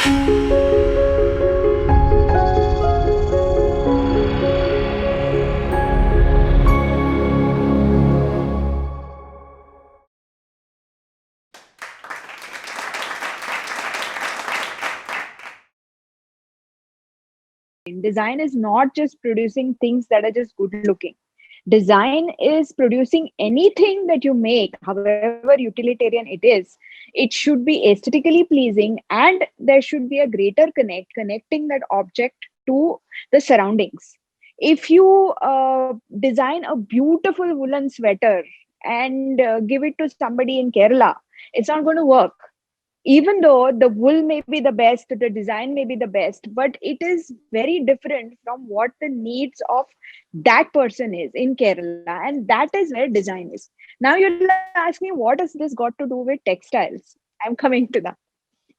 Design is not just producing things that are just good looking. Design is producing anything that you make, however utilitarian it is. It should be aesthetically pleasing, and there should be a greater connecting that object to the surroundings. If you design a beautiful woolen sweater and give it to somebody in Kerala, it's not going to work. Even though the wool may be the best, the design may be the best, but it is very different from what the needs of that person is in Kerala, and that is where design is. Now you'll ask me, what has this got to do with textiles? I'm coming to that.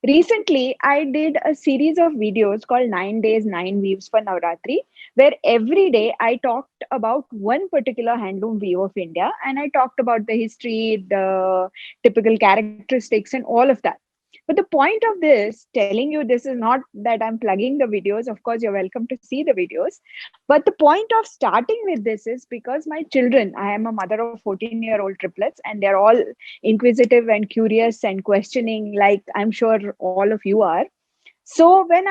Recently, I did a series of videos called 9 Days, 9 Weaves for Navratri, where every day I talked about one particular handloom weave of India, and I talked about the history, the typical characteristics, and all of that. But the point of this, telling you this is not that I'm plugging the videos. Of course, you're welcome to see the videos. But the point of starting with this is because my children, I am a mother of 14-year-old triplets, and they're all inquisitive and curious and questioning, like I'm sure all of you are. So when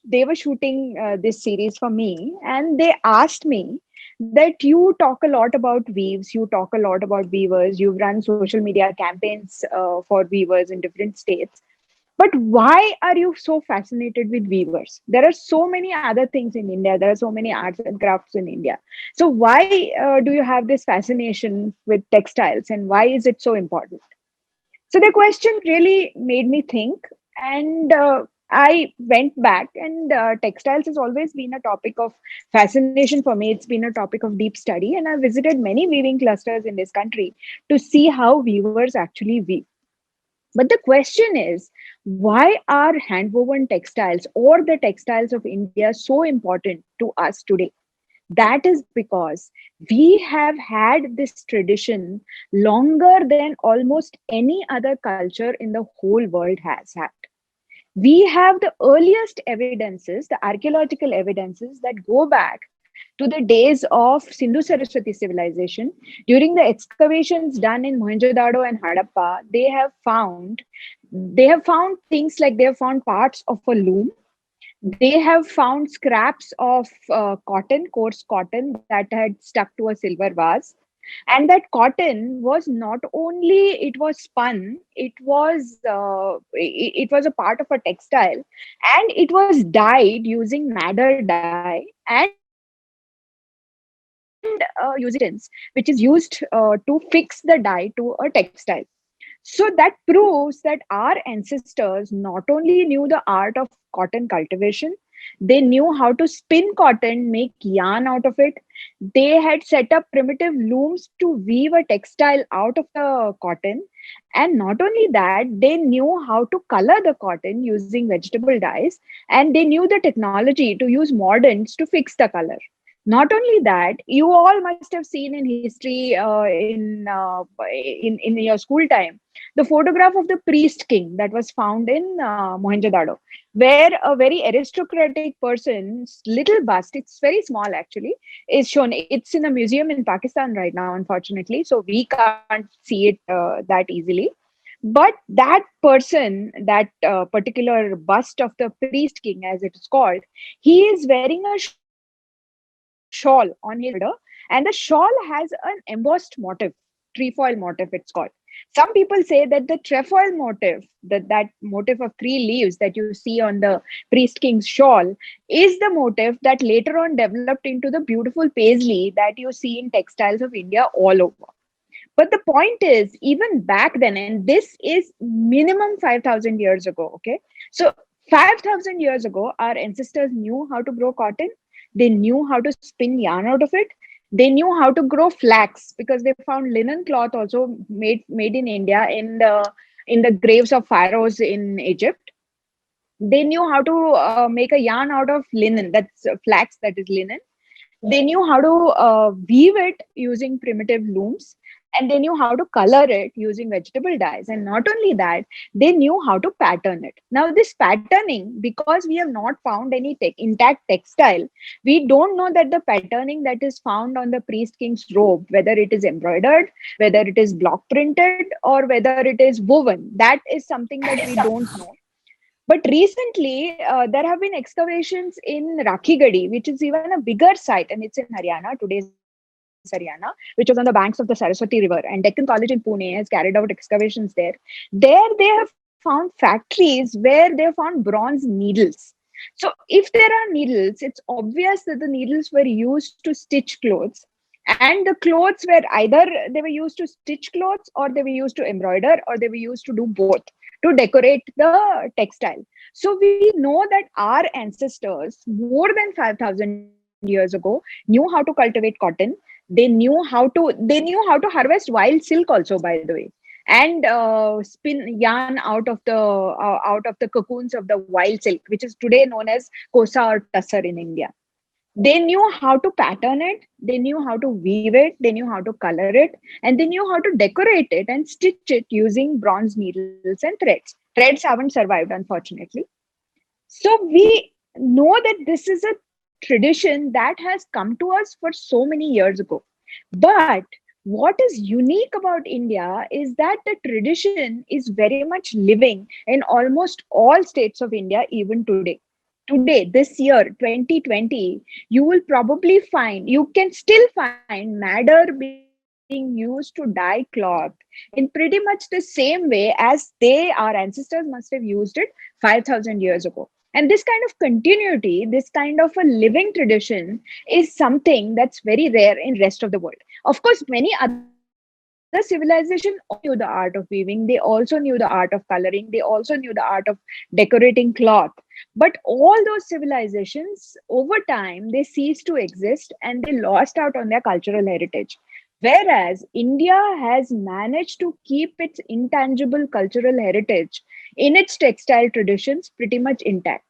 they were shooting this series for me, and they asked me that you talk a lot about weaves, you talk a lot about weavers, you've run social media campaigns for weavers in different states. But why are you so fascinated with weavers? There are so many other things in India. There are so many arts and crafts in India. So why do you have this fascination with textiles, and why is it so important? So the question really made me think, and I went back, and textiles has always been a topic of fascination for me. It's been a topic of deep study, and I visited many weaving clusters in this country to see how weavers actually weave. But the question is, why are handwoven textiles or the textiles of India so important to us today? That is because we have had this tradition longer than almost any other culture in the whole world has had. We have the earliest evidences, the archaeological evidences that go back to the days of Sindhu Saraswati civilization. During the excavations done in Mohenjo-daro and Harappa, they have found things like they have found parts of a loom. They have found scraps of cotton, coarse cotton that had stuck to a silver vase. And that cotton was not only it was spun, it was a part of a textile, and it was dyed using madder dye and using resistance, which is used to fix the dye to a textile. So that proves that our ancestors not only knew the art of cotton cultivation, they knew how to spin cotton, make yarn out of it. They had set up primitive looms to weave a textile out of the cotton. And not only that, they knew how to color the cotton using vegetable dyes, and they knew the technology to use mordants to fix the color. Not only that, you all must have seen in history, in your school time, the photograph of the priest king that was found in Mohenjo-daro, where a very aristocratic person's little bust, it's very small actually, is shown. It's in a museum in Pakistan right now, unfortunately, so we can't see it that easily. But that person, that particular bust of the priest king, as it is called, he is wearing a shawl on his shoulder, and the shawl has an embossed motif, trefoil motif, it's called. Some people say that the trefoil motif, that motif of three leaves that you see on the priest king's shawl, is the motif that later on developed into the beautiful paisley that you see in textiles of India all over. But the point is, even back then, and this is minimum 5,000 years ago, okay? So 5,000 years ago, our ancestors knew how to grow cotton. They knew how to spin yarn out of it. They knew how to grow flax because they found linen cloth also made in India in the graves of pharaohs in Egypt. They knew how to make a yarn out of linen, that's flax, that is linen. They knew how to weave it using primitive looms. and they knew how to color it using vegetable dyes. And not only that, they knew how to pattern it. Now this patterning, because we have not found any intact textile, we don't know that the patterning that is found on the priest king's robe, whether it is embroidered, whether it is block printed, or whether it is woven, that is something that we don't know. But recently, there have been excavations in Rakhigadi, which is even a bigger site, and it's in Haryana, today's Haryana, which was on the banks of the Saraswati River. And Deccan College in Pune has carried out excavations there. There, they have found factories where they have found bronze needles. So, if there are needles, it's obvious that the needles were used to stitch clothes. And the clothes were either they were used to stitch clothes, or they were used to embroider, or they were used to do both to decorate the textile. So we know that our ancestors, more than 5,000 years ago, knew how to cultivate cotton. They knew how to harvest wild silk also, by the way, and spin yarn out of the cocoons of the wild silk, which is today known as kosa or tussar in India. They knew how to pattern it, they knew how to weave it, they knew how to color it, and they knew how to decorate it and stitch it using bronze needles and threads. Threads haven't survived, unfortunately. So we know that this is a tradition that has come to us for so many years ago. But what is unique about India is that the tradition is very much living in almost all states of India, even today. Today, this year, 2020, you will probably find, you can still find madder being used to dye cloth in pretty much the same way as our ancestors must have used it 5,000 years ago. And this kind of continuity, this kind of a living tradition is something that's very rare in rest of the world. Of course, many other civilizations also knew the art of weaving, they also knew the art of coloring, they also knew the art of decorating cloth. But all those civilizations, over time, they ceased to exist and they lost out on their cultural heritage. Whereas India has managed to keep its intangible cultural heritage in its textile traditions pretty much intact.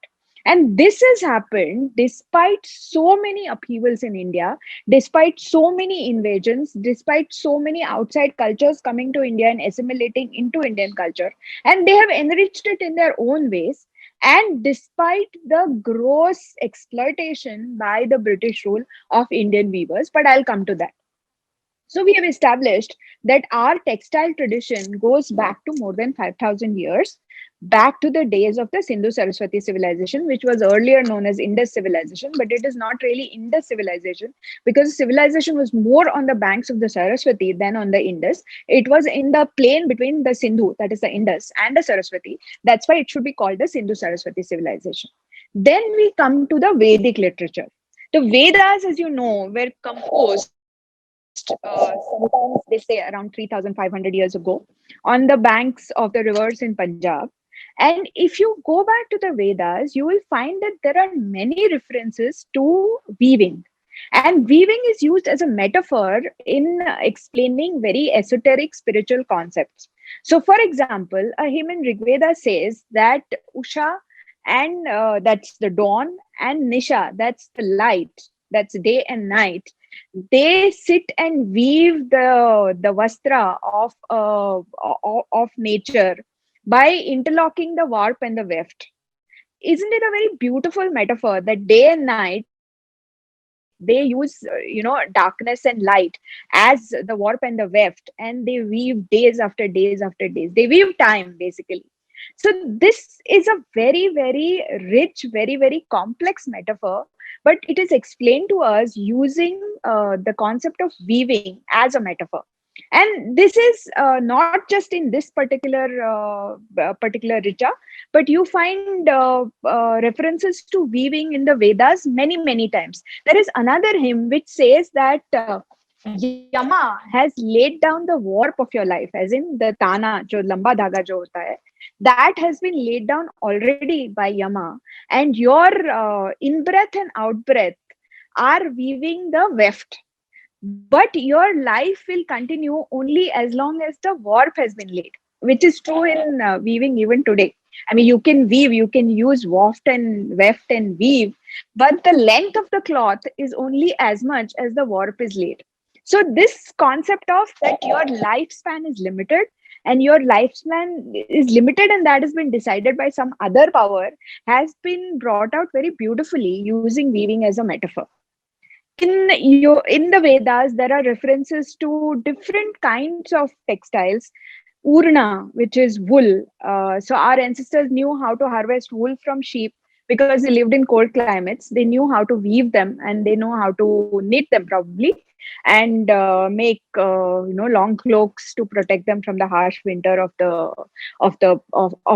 And this has happened despite so many upheavals in India, despite so many invasions, despite so many outside cultures coming to India and assimilating into Indian culture. And they have enriched it in their own ways. And despite the gross exploitation by the British rule of Indian weavers, but I'll come to that. So we have established that our textile tradition goes back to more than 5,000 years, back to the days of the Sindhu Saraswati civilization, which was earlier known as Indus civilization, but it is not really Indus civilization because civilization was more on the banks of the Saraswati than on the Indus. It was in the plain between the Sindhu, that is the Indus, and the Saraswati. That's why it should be called the Sindhu Saraswati civilization. Then we come to the Vedic literature. The Vedas, as you know, were composed sometimes they say around 3,500 years ago on the banks of the rivers in Punjab. And if you go back to the Vedas, you will find that there are many references to weaving. And weaving is used as a metaphor in explaining very esoteric spiritual concepts. So, for example, a hymn in Rigveda says that Usha, and that's the dawn, and Nisha, that's the light, that's day and night, they sit and weave the vastra of nature by interlocking the warp and the weft. Isn't it a very beautiful metaphor that day and night they use darkness and light as the warp and the weft, and they weave days after days after days, they weave time basically. So this is a very, very rich, very, very complex metaphor, but it is explained to us using the concept of weaving as a metaphor. And this is not just in this particular richa, but you find references to weaving in the Vedas many, many times. There is another hymn which says that Yama has laid down the warp of your life, as in the tana, jo lamba dhaga jo hota hai, that has been laid down already by Yama, and your in-breath and out-breath are weaving the weft, but your life will continue only as long as the warp has been laid, which is true in weaving even today. I mean, you can weave, you can use weft and weave, but the length of the cloth is only as much as the warp is laid. So this concept of that your lifespan is limited, and your lifespan is limited, and that has been decided by some other power, has been brought out very beautifully using weaving as a metaphor. In the Vedas there are references to different kinds of textiles. Urna, which is wool. So our ancestors knew how to harvest wool from sheep because they lived in cold climates. They knew how to weave them, and they know how to knit them probably, and make long cloaks to protect them from the harsh winter of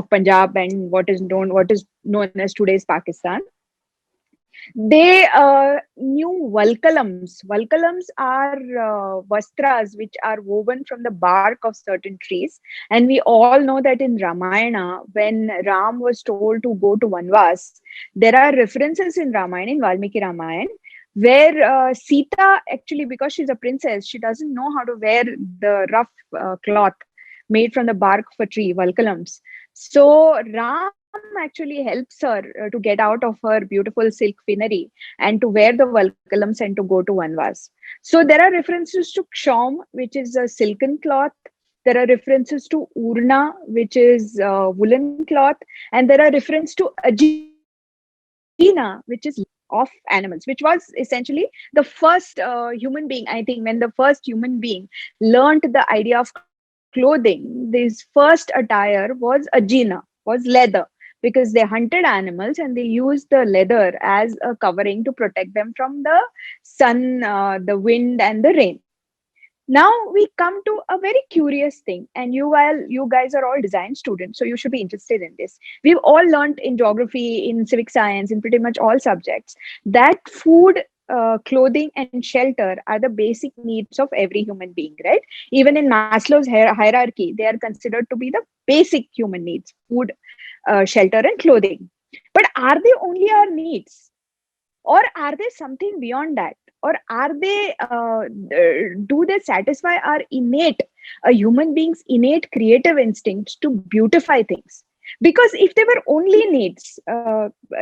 Punjab and what is known as today's Pakistan. They knew valkalams. Valkalams are vastras which are woven from the bark of certain trees. And we all know that in Ramayana, when Ram was told to go to Vanvas, there are references in Ramayana, in Valmiki Ramayana, where Sita, actually, because she's a princess, she doesn't know how to wear the rough cloth made from the bark of a tree, valkalams. So Ram actually helps her to get out of her beautiful silk finery and to wear the valkalams and to go to Vanvas. So there are references to kshom, which is a silken cloth. There are references to urna, which is woolen cloth, and there are references to ajina, which is of animals, which was essentially the first human being. I think when the first human being learned the idea of clothing, this first attire was ajina, was leather, because they hunted animals and they used the leather as a covering to protect them from the sun, the wind, and the rain. Now we come to a very curious thing, and you guys are all design students, so you should be interested in this. We've all learned in geography, in civic science, in pretty much all subjects, that food, clothing, and shelter are the basic needs of every human being, right? Even in Maslow's hierarchy, they are considered to be the basic human needs: food, shelter, and clothing. But are they only our needs? Or are they something beyond that? Or are they do they satisfy our innate, a human being's innate creative instincts to beautify things? Because if they were only needs,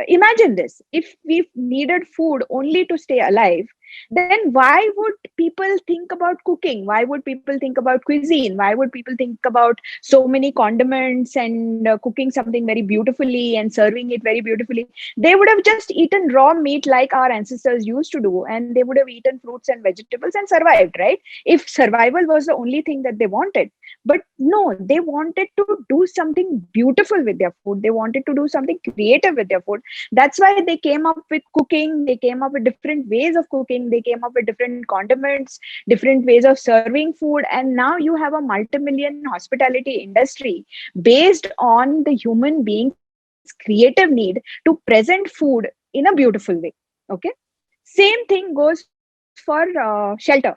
imagine this: if we needed food only to stay alive, then why would people think about cooking? Why would people think about cuisine? Why would people think about so many condiments and cooking something very beautifully and serving it very beautifully? They would have just eaten raw meat like our ancestors used to do, and they would have eaten fruits and vegetables and survived, right? If survival was the only thing that they wanted. But no, they wanted to do something beautiful with their food. They wanted to do something creative with their food. That's why they came up with cooking. They came up with different ways of cooking. They came up with different condiments, different ways of serving food. And now you have a multi-million hospitality industry based on the human being's creative need to present food in a beautiful way. Okay. Same thing goes for shelter.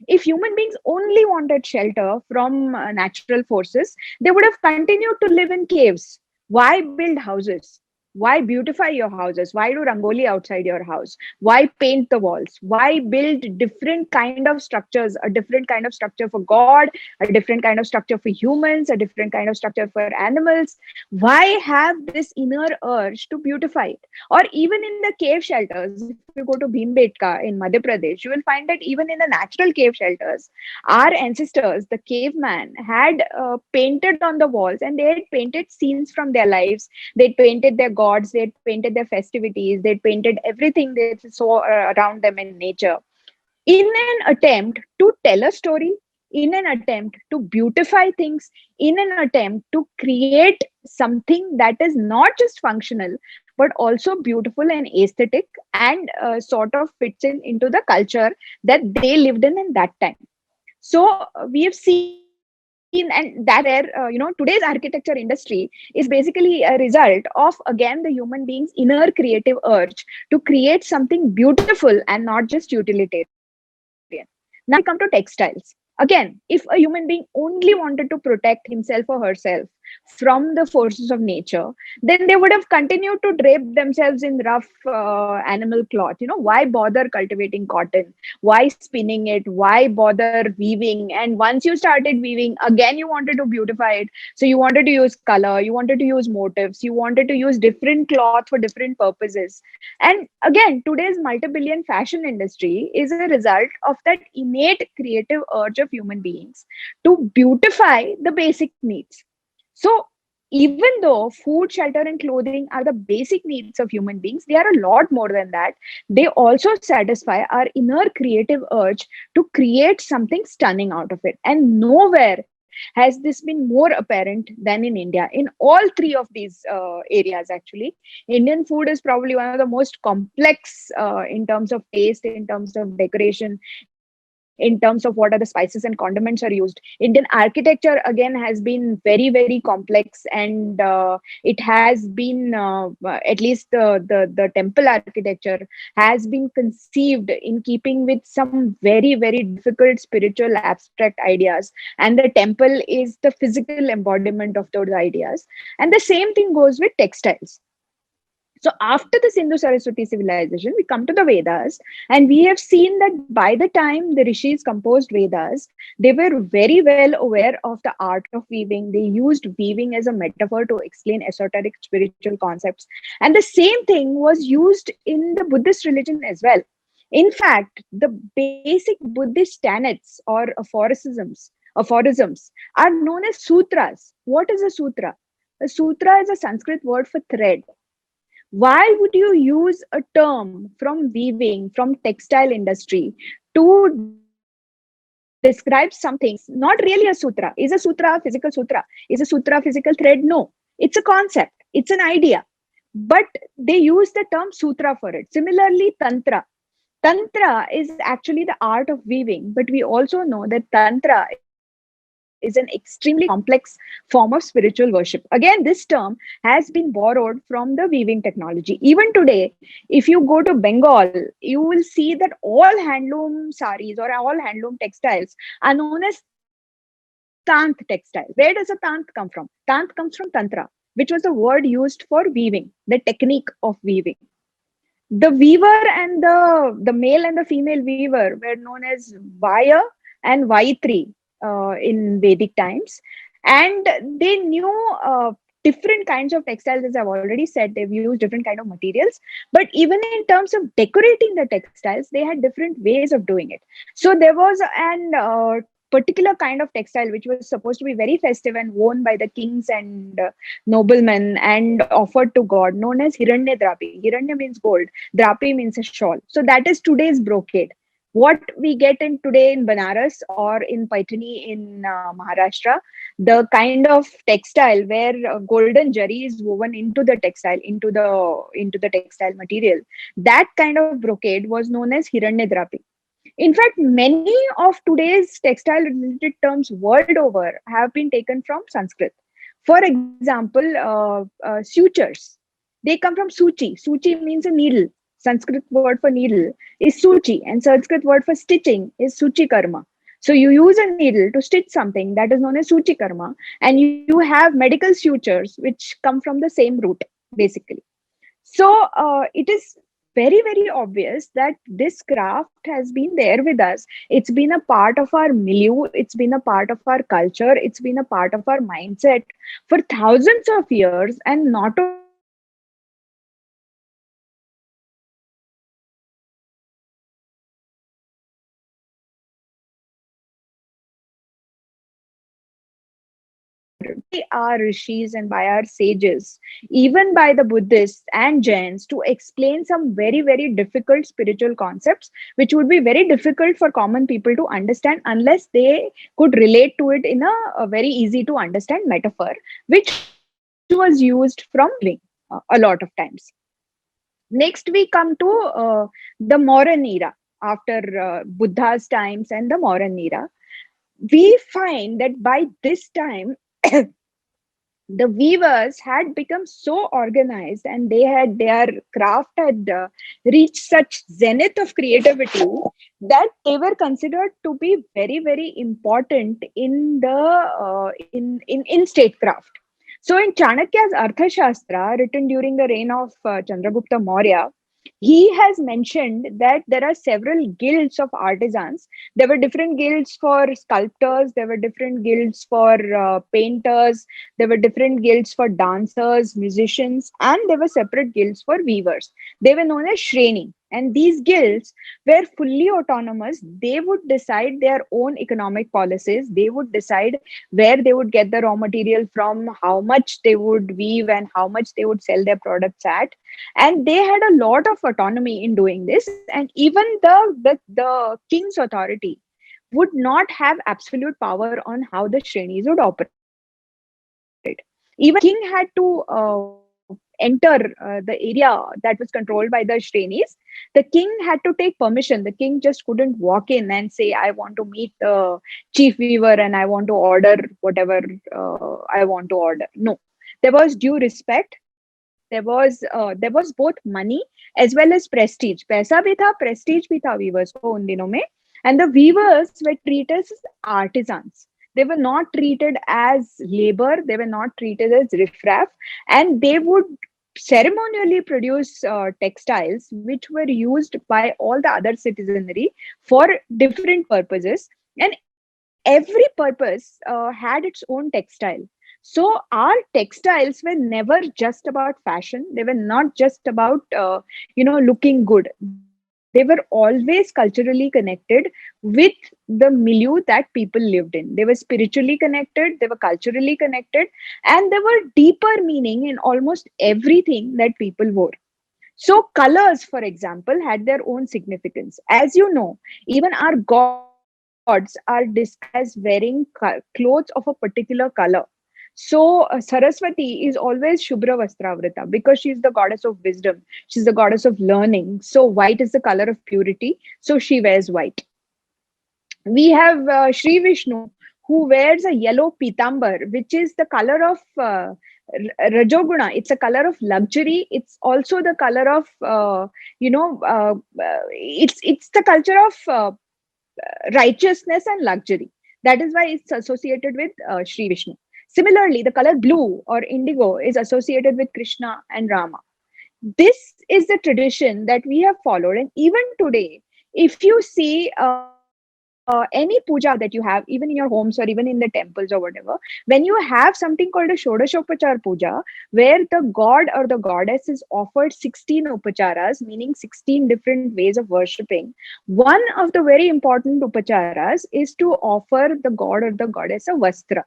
If human beings only wanted shelter from natural forces, they would have continued to live in caves. Why build houses? Why beautify your houses? Why do rangoli outside your house? Why paint the walls? Why build different kind of structures? A different kind of structure for God, a different kind of structure for humans, a different kind of structure for animals. Why have this inner urge to beautify it? Or even in the cave shelters, if you go to Bhimbetka in Madhya Pradesh, you will find that even in the natural cave shelters, our ancestors, the caveman, had painted on the walls, and they had painted scenes from their lives. They'd painted their gods, they'd painted their festivities, they'd painted everything they saw around them in nature, in an attempt to tell a story, in an attempt to beautify things, in an attempt to create something that is not just functional, but also beautiful and aesthetic, and sort of fits in into the culture that they lived in that time. So we have seen, and that is where today's architecture industry is basically a result of, again, the human being's inner creative urge to create something beautiful and not just utilitarian. Now we come to textiles. Again, if a human being only wanted to protect himself or herself from the forces of nature, then they would have continued to drape themselves in rough animal cloth. Why bother cultivating cotton? Why spinning it? Why bother weaving? And once you started weaving, again, you wanted to beautify it. So you wanted to use color, you wanted to use motifs, you wanted to use different cloth for different purposes. And again, today's multi-billion fashion industry is a result of that innate creative urge of human beings to beautify the basic needs. So even though food, shelter, and clothing are the basic needs of human beings, they are a lot more than that. They also satisfy our inner creative urge to create something stunning out of it. And nowhere has this been more apparent than in India. In all three of these areas, actually, Indian food is probably one of the most complex in terms of taste, in terms of decoration, in terms of what are the spices and condiments are used. Indian architecture, again, has been very, very complex, and it has been at least the temple architecture has been conceived in keeping with some very, very difficult spiritual abstract ideas, and the temple is the physical embodiment of those ideas. And the same thing goes with textiles. So after the Sindhu Saraswati civilization, we come to the Vedas, and we have seen that by the time the rishis composed Vedas, they were very well aware of the art of weaving. They used weaving as a metaphor to explain esoteric spiritual concepts. And the same thing was used in the Buddhist religion as well. In fact, the basic Buddhist tenets or aphorisms are known as sutras. What is a sutra? A sutra is a Sanskrit word for thread. Why would you use a term from weaving, from textile industry, to describe something not really a sutra? Is a sutra a physical sutra? Is a sutra a physical thread? No, it's a concept, it's an idea. But they use the term sutra for it. Similarly, tantra. Tantra is actually the art of weaving, but we also know that Tantra is an extremely complex form of spiritual worship. Again, this term has been borrowed from the weaving technology. Even today, if you go to Bengal, you will see that all handloom saris or all handloom textiles are known as Tant textile. Where does a Tant come from? Tant comes from Tantra, which was the word used for weaving, the technique of weaving. The weaver and the male and the female weaver were known as Vaya and Vaitri in Vedic times, and they knew different kinds of textiles. As I've already said, they've used different kind of materials, but even in terms of decorating the textiles, they had different ways of doing it. So there was an particular kind of textile which was supposed to be very festive and worn by the kings and noblemen and offered to God, known as Hiranya Drapi. Hiranya means gold, Drapi means a shawl. So that is today's brocade. What we get in today in Banaras or in Paithani in Maharashtra, the kind of textile where golden jari is woven into the textile, into the textile material, that kind of brocade was known as Hiranya Drapi. In fact, many of today's textile related terms world over have been taken from Sanskrit. For example, sutures. They come from suchi. Suchi means a needle. Sanskrit word for needle is suchi, and Sanskrit word for stitching is suchi karma. So you use a needle to stitch something that is known as suchi karma, and you have medical sutures which come from the same root, basically. So it is very, very obvious that this craft has been there with us. It's been a part of our milieu, it's been a part of our culture, it's been a part of our mindset for thousands of years. And not only that, it has been by our rishis and by our sages, even by the Buddhists and Jains, to explain some very, very difficult spiritual concepts, which would be very difficult for common people to understand unless they could relate to it in a very easy to understand metaphor, which was used from weaving a lot of times. Next, we come to the modern era after Buddha's times and the modern era. We find that by this time, the weavers had become so organized, and their craft had reached such zenith of creativity that they were considered to be very, very important in the in statecraft. So in Chanakya's Arthashastra, written during the reign of Chandragupta Maurya, he has mentioned that there are several guilds of artisans. There were different guilds for sculptors, there were different guilds for painters, there were different guilds for dancers, musicians, and there were separate guilds for weavers. They were known as Shreni. And these guilds were fully autonomous. They would decide their own economic policies. They would decide where they would get the raw material from, how much they would weave, and how much they would sell their products at. And they had a lot of autonomy in doing this. And even the king's authority would not have absolute power on how the Shrenis would operate. Even the king had to enter the area that was controlled by the Shrenis. The king had to take permission. The king just couldn't walk in and say, I want to meet the chief weaver and I want to order whatever I want to order. No, there was due respect. There was both money as well as prestige. पैसा भी था, prestige भी था weavers को उन दिनों में. And the weavers were treated as artisans. They were not treated as labor. They were not treated as riffraff, and they would ceremonially produce textiles which were used by all the other citizenry for different purposes, and every purpose had its own textile. So our textiles were never just about fashion. They were not just about looking good. They were always culturally connected with the milieu that people lived in. They were spiritually connected, they were culturally connected, and there were deeper meaning in almost everything that people wore. So, colors, for example, had their own significance. As you know, even our gods are described as wearing clothes of a particular color. So, Saraswati is always Shubhra Vastravrita because she's the goddess of wisdom. She's the goddess of learning. So, white is the color of purity. So, she wears white. We have Sri Vishnu, who wears a yellow pitambar, which is the color of Rajoguna. It's a color of luxury. It's also the color of, it's the culture of righteousness and luxury. That is why it's associated with Sri Vishnu. Similarly, the color blue or indigo is associated with Krishna and Rama. This is the tradition that we have followed. And even today, if you see any puja that you have, even in your homes or even in the temples or whatever, when you have something called a Shodashopachar puja, where the god or the goddess is offered 16 upacharas, meaning 16 different ways of worshipping, one of the very important upacharas is to offer the god or the goddess a vastra,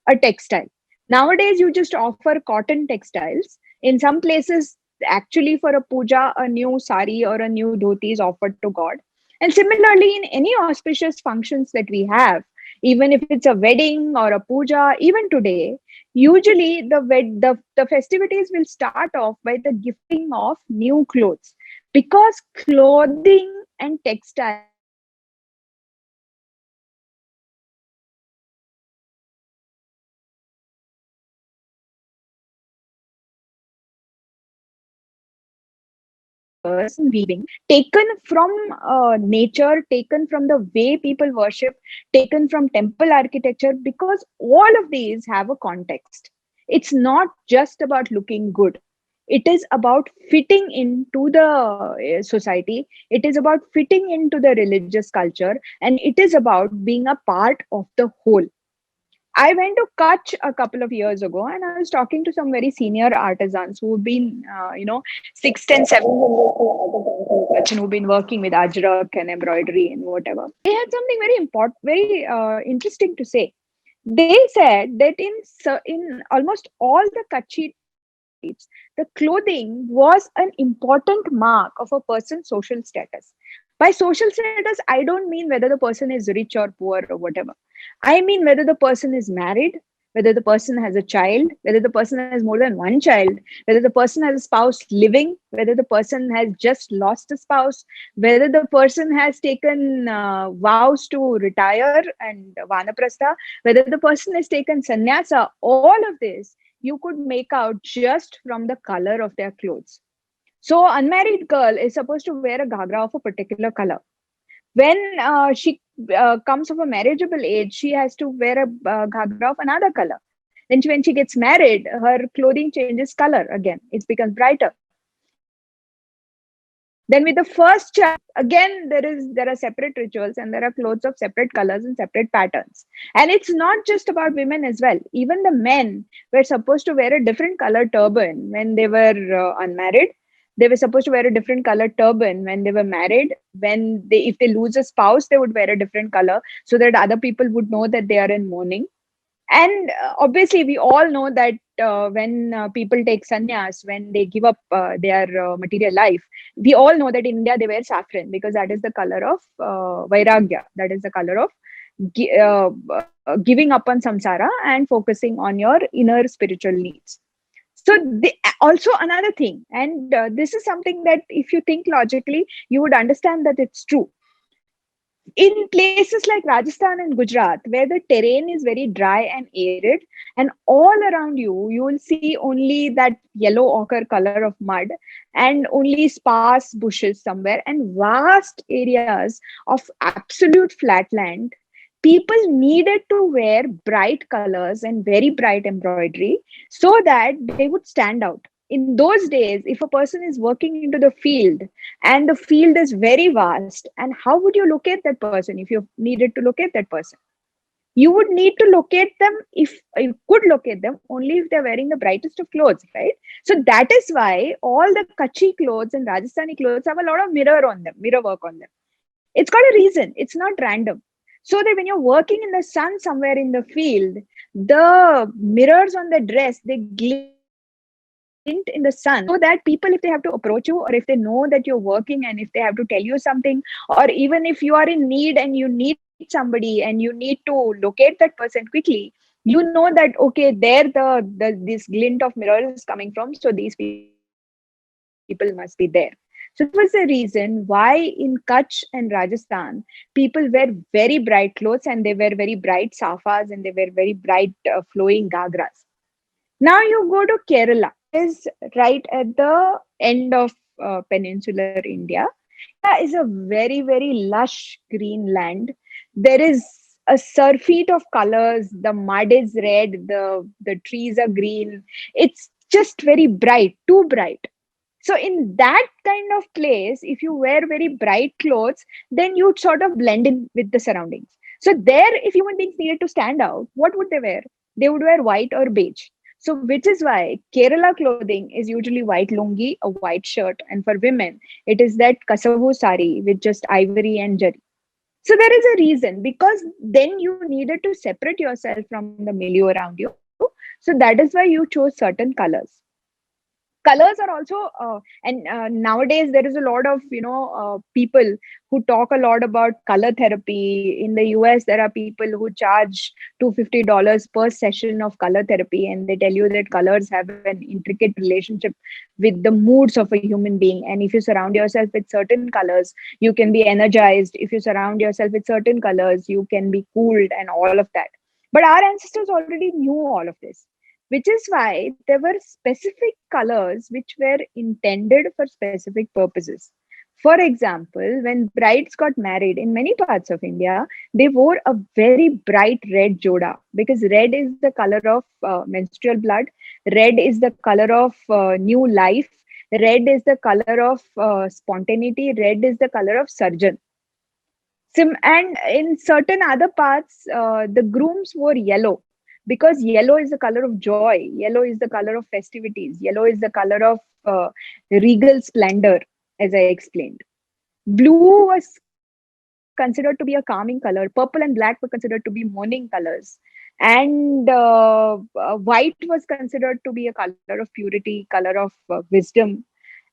a textile. Nowadays, you just offer cotton textiles. In some places, actually, for a puja, a new sari or a new dhoti is offered to God. And similarly, in any auspicious functions that we have, even if it's a wedding or a puja, even today, usually the festivities will start off by the gifting of new clothes, because clothing and textiles are weaving, taken from nature, taken from the way people worship, taken from temple architecture, because all of these have a context. It's not just about looking good. It is about fitting into the society. It is about fitting into the religious culture, and it is about being a part of the whole. I went to Kutch a couple of years ago, and I was talking to some very senior artisans who've been, 6, 10, 7 years in Kutch, and who've been working with ajrak and embroidery and whatever. They had something very important, very interesting to say. They said that in almost all the Kutchi tribes, the clothing was an important mark of a person's social status. By social status, I don't mean whether the person is rich or poor or whatever. I mean whether the person is married, whether the person has a child, whether the person has more than one child, whether the person has a spouse living, whether the person has just lost a spouse, whether the person has taken vows to retire and vanaprastha, whether the person has taken sannyasa, all of this you could make out just from the color of their clothes. So, unmarried girl is supposed to wear a ghagra of a particular color. When she comes of a marriageable age, she has to wear a ghagra of another color. Then when she gets married, her clothing changes color again. It becomes brighter. Then with the first child, again there are separate rituals and there are clothes of separate colors and separate patterns. And it's not just about women as well. Even the men were supposed to wear a different color turban when they were unmarried. They were supposed to wear a different color turban when they were married. When they, if they lose a spouse, they would wear a different color so that other people would know that they are in mourning. And obviously we all know that when people take sannyas, when they give up their material life, we all know that in India they wear saffron because that is the color of vairagya, that is the color of giving up on samsara and focusing on your inner spiritual needs. So also another thing, and this is something that if you think logically you would understand that it's true. In places like Rajasthan and Gujarat, where the terrain is very dry and arid, and all around you, you will see only that yellow ochre color of mud and only sparse bushes somewhere and vast areas of absolute flatland. People needed to wear bright colors and very bright embroidery so that they would stand out. In those days, if a person is working into the field and the field is very vast, and how would you locate that person if you needed to locate that person? You would need to locate them, if you could locate them only if they're wearing the brightest of clothes, right? So that is why all the Kachi clothes and Rajasthani clothes have a lot of mirror on them, mirror work on them. It's got a reason, it's not random. So that when you're working in the sun somewhere in the field, the mirrors on the dress, they glint in the sun so that people, if they have to approach you, or if they know that you're working and if they have to tell you something, or even if you are in need and you need somebody and you need to locate that person quickly, you know that okay, there the this glint of mirror is coming from, so these people must be there. So that was the reason why in Kutch and Rajasthan people wear very bright clothes and they wear very bright safas and they wear very bright flowing gagras. Now you go to Kerala, which is right at the end of peninsular India. Kerala is a very, very lush green land. There is a surfeit of colors. The mud is red, the trees are green. It's just very bright, too bright. So in that kind of place, if you wear very bright clothes, then you sort of blend in with the surroundings. So there, if human beings needed to stand out, what would they wear? They would wear white or beige. So which is why Kerala clothing is usually white lungi, a white shirt, and for women, it is that kasavu sari with just ivory and jari. So there is a reason, because then you needed to separate yourself from the milieu around you. So that is why you chose certain colors. Colors are also and nowadays there is a lot of people who talk a lot about color therapy. In the US there are people who charge $250 per session of color therapy, and they tell you that colors have an intricate relationship with the moods of a human being, and if you surround yourself with certain colors you can be energized. If you surround yourself with certain colors you can be cooled and all of that. But our ancestors already knew all of this, which is why there were specific colors which were intended for specific purposes. For example, when brides got married in many parts of India, they wore a very bright red joda, because red is the color of menstrual blood, red is the color of new life, red is the color of spontaneity, red is the color of surgeon. And in certain other parts, the grooms wore yellow because yellow is the color of joy, yellow is the color of festivities, yellow is the color of regal splendor, as I explained. Blue was considered to be a calming color. Purple and black were considered to be mourning colors. And white was considered to be a color of purity, color of wisdom.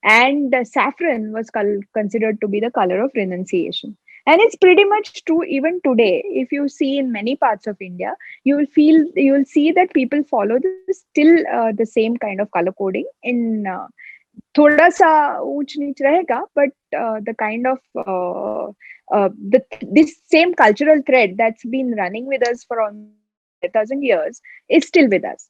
And saffron was considered to be the color of renunciation. And it's pretty much true even today. If you see in many parts of India, you will see that people follow the same kind of color coding in थोड़ा सा ऊंच नीच रहेगा, but the kind of this same cultural thread that's been running with us for almost 5,000 years is still with us.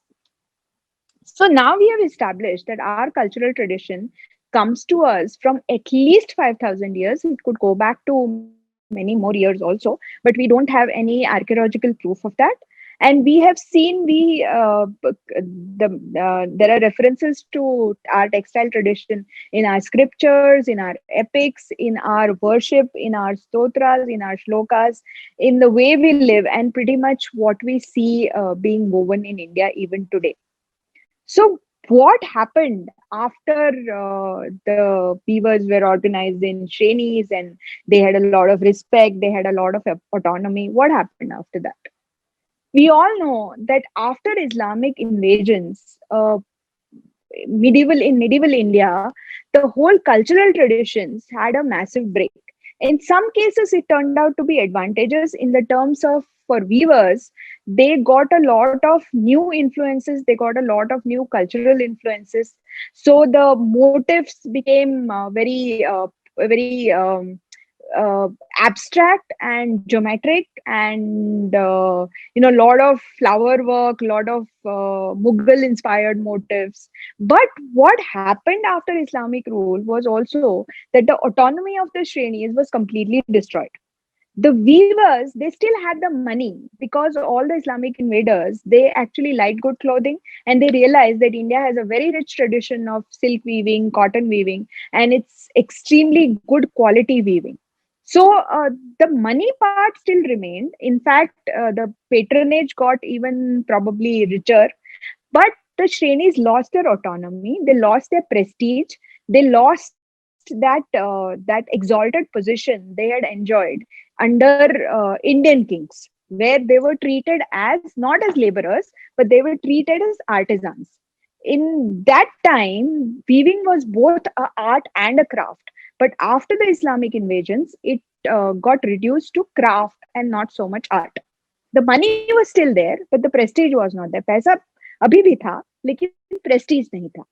So now we have established that our cultural tradition comes to us from at least 5,000 years. It could go back to many more years also, but we don't have any archaeological proof of that. And we have seen there are references to our textile tradition in our scriptures, in our epics, in our worship, in our stotras, in our shlokas, in the way we live, and pretty much what we see being woven in India even today. So, what happened after the weavers were organized in Shrenis and they had a lot of respect, they had a lot of autonomy? What happened after that? We all know that after Islamic invasions, medieval India, the whole cultural traditions had a massive break. In some cases, it turned out to be advantageous in the terms of, for weavers, they got a lot of new influences, they got a lot of new cultural influences. So the motifs became very abstract and geometric, and a lot of flower work, lot of Mughal inspired motifs. But what happened after Islamic rule was also that the autonomy of the Shrenis was completely destroyed. The weavers, they still had the money because all the Islamic invaders, they actually liked good clothing, and they realized that India has a very rich tradition of silk weaving, cotton weaving, and it's extremely good quality weaving. So the money part still remained. In fact, the patronage got even probably richer, but the Shrenis lost their autonomy, they lost their prestige, they lost that exalted position they had enjoyed under Indian kings, where they were treated as not as laborers, but they were treated as artisans. In that time, weaving was both a art and a craft. But after the Islamic invasions, it got reduced to craft and not so much art. The money was still there, but the prestige was not there. पैसा अभी भी था, लेकिन prestige नहीं था.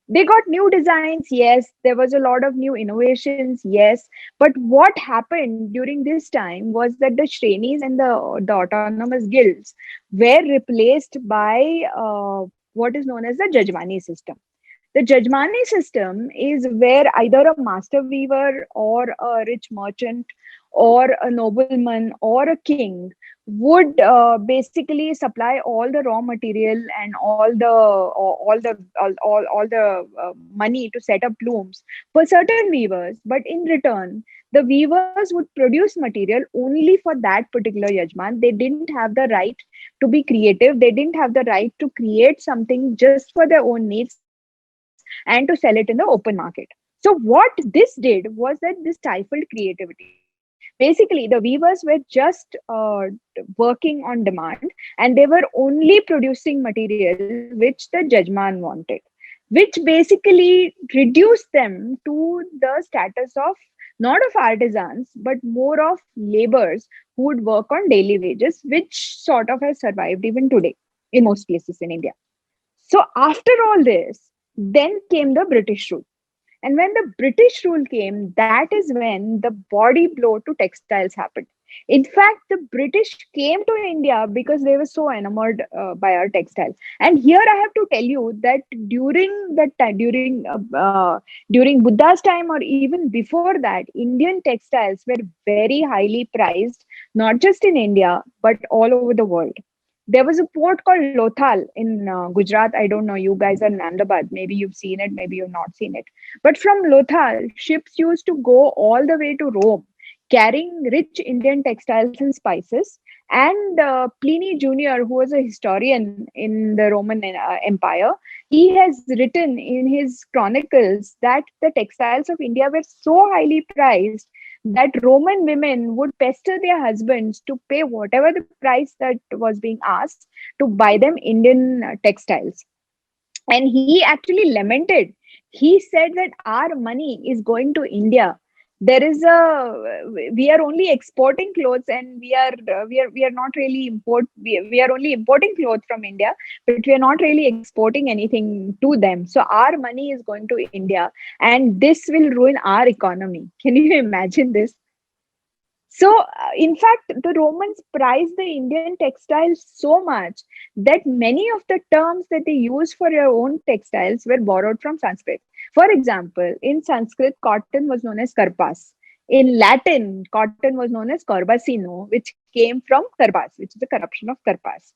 They got new designs, yes, there was a lot of new innovations, yes, but what happened during this time was that the Shrenis and the autonomous guilds were replaced by what is known as the Jajmani system. The Jajmani system is where either a master weaver or a rich merchant or a nobleman or a king would basically supply all the raw material and all the money to set up looms for certain weavers. But in return, the weavers would produce material only for that particular yajman. They didn't have the right to be creative, they didn't have the right to create something just for their own needs and to sell it in the open market. So what this did was that this stifled creativity. Basically, the weavers were just working on demand, and they were only producing material which the judgeman wanted, which basically reduced them to the status of not of artisans but more of laborers who would work on daily wages, which sort of has survived even today in most places in India. So after all this, then came the British rule. And when the British rule came, that is when the body blow to textiles happened. In fact, the British came to India because they were so enamored by our textile. And here I have to tell you that during that time, during Buddha's time or even before that, Indian textiles were very highly prized, not just in India but all over the world. There was a port called Lothal in Gujarat. I don't know. You guys are in Ahmedabad. Maybe you've seen it. Maybe you've not seen it. But from Lothal, ships used to go all the way to Rome, carrying rich Indian textiles and spices. And Pliny Jr., who was a historian in the Roman Empire, he has written in his chronicles that the textiles of India were so highly prized that Roman women would pester their husbands to pay whatever the price that was being asked to buy them Indian textiles. And he actually lamented. He said that our money is going to India. We are only exporting clothes, and we are not really we are only importing clothes from India, but we are not really exporting anything to them. So our money is going to India, and this will ruin our economy. Can you imagine this? So, in fact, the Romans prized the Indian textiles so much that many of the terms that they used for their own textiles were borrowed from Sanskrit. For example, in Sanskrit, cotton was known as karpas. In Latin, cotton was known as corbacino, which came from karbas, which is a corruption of karpas.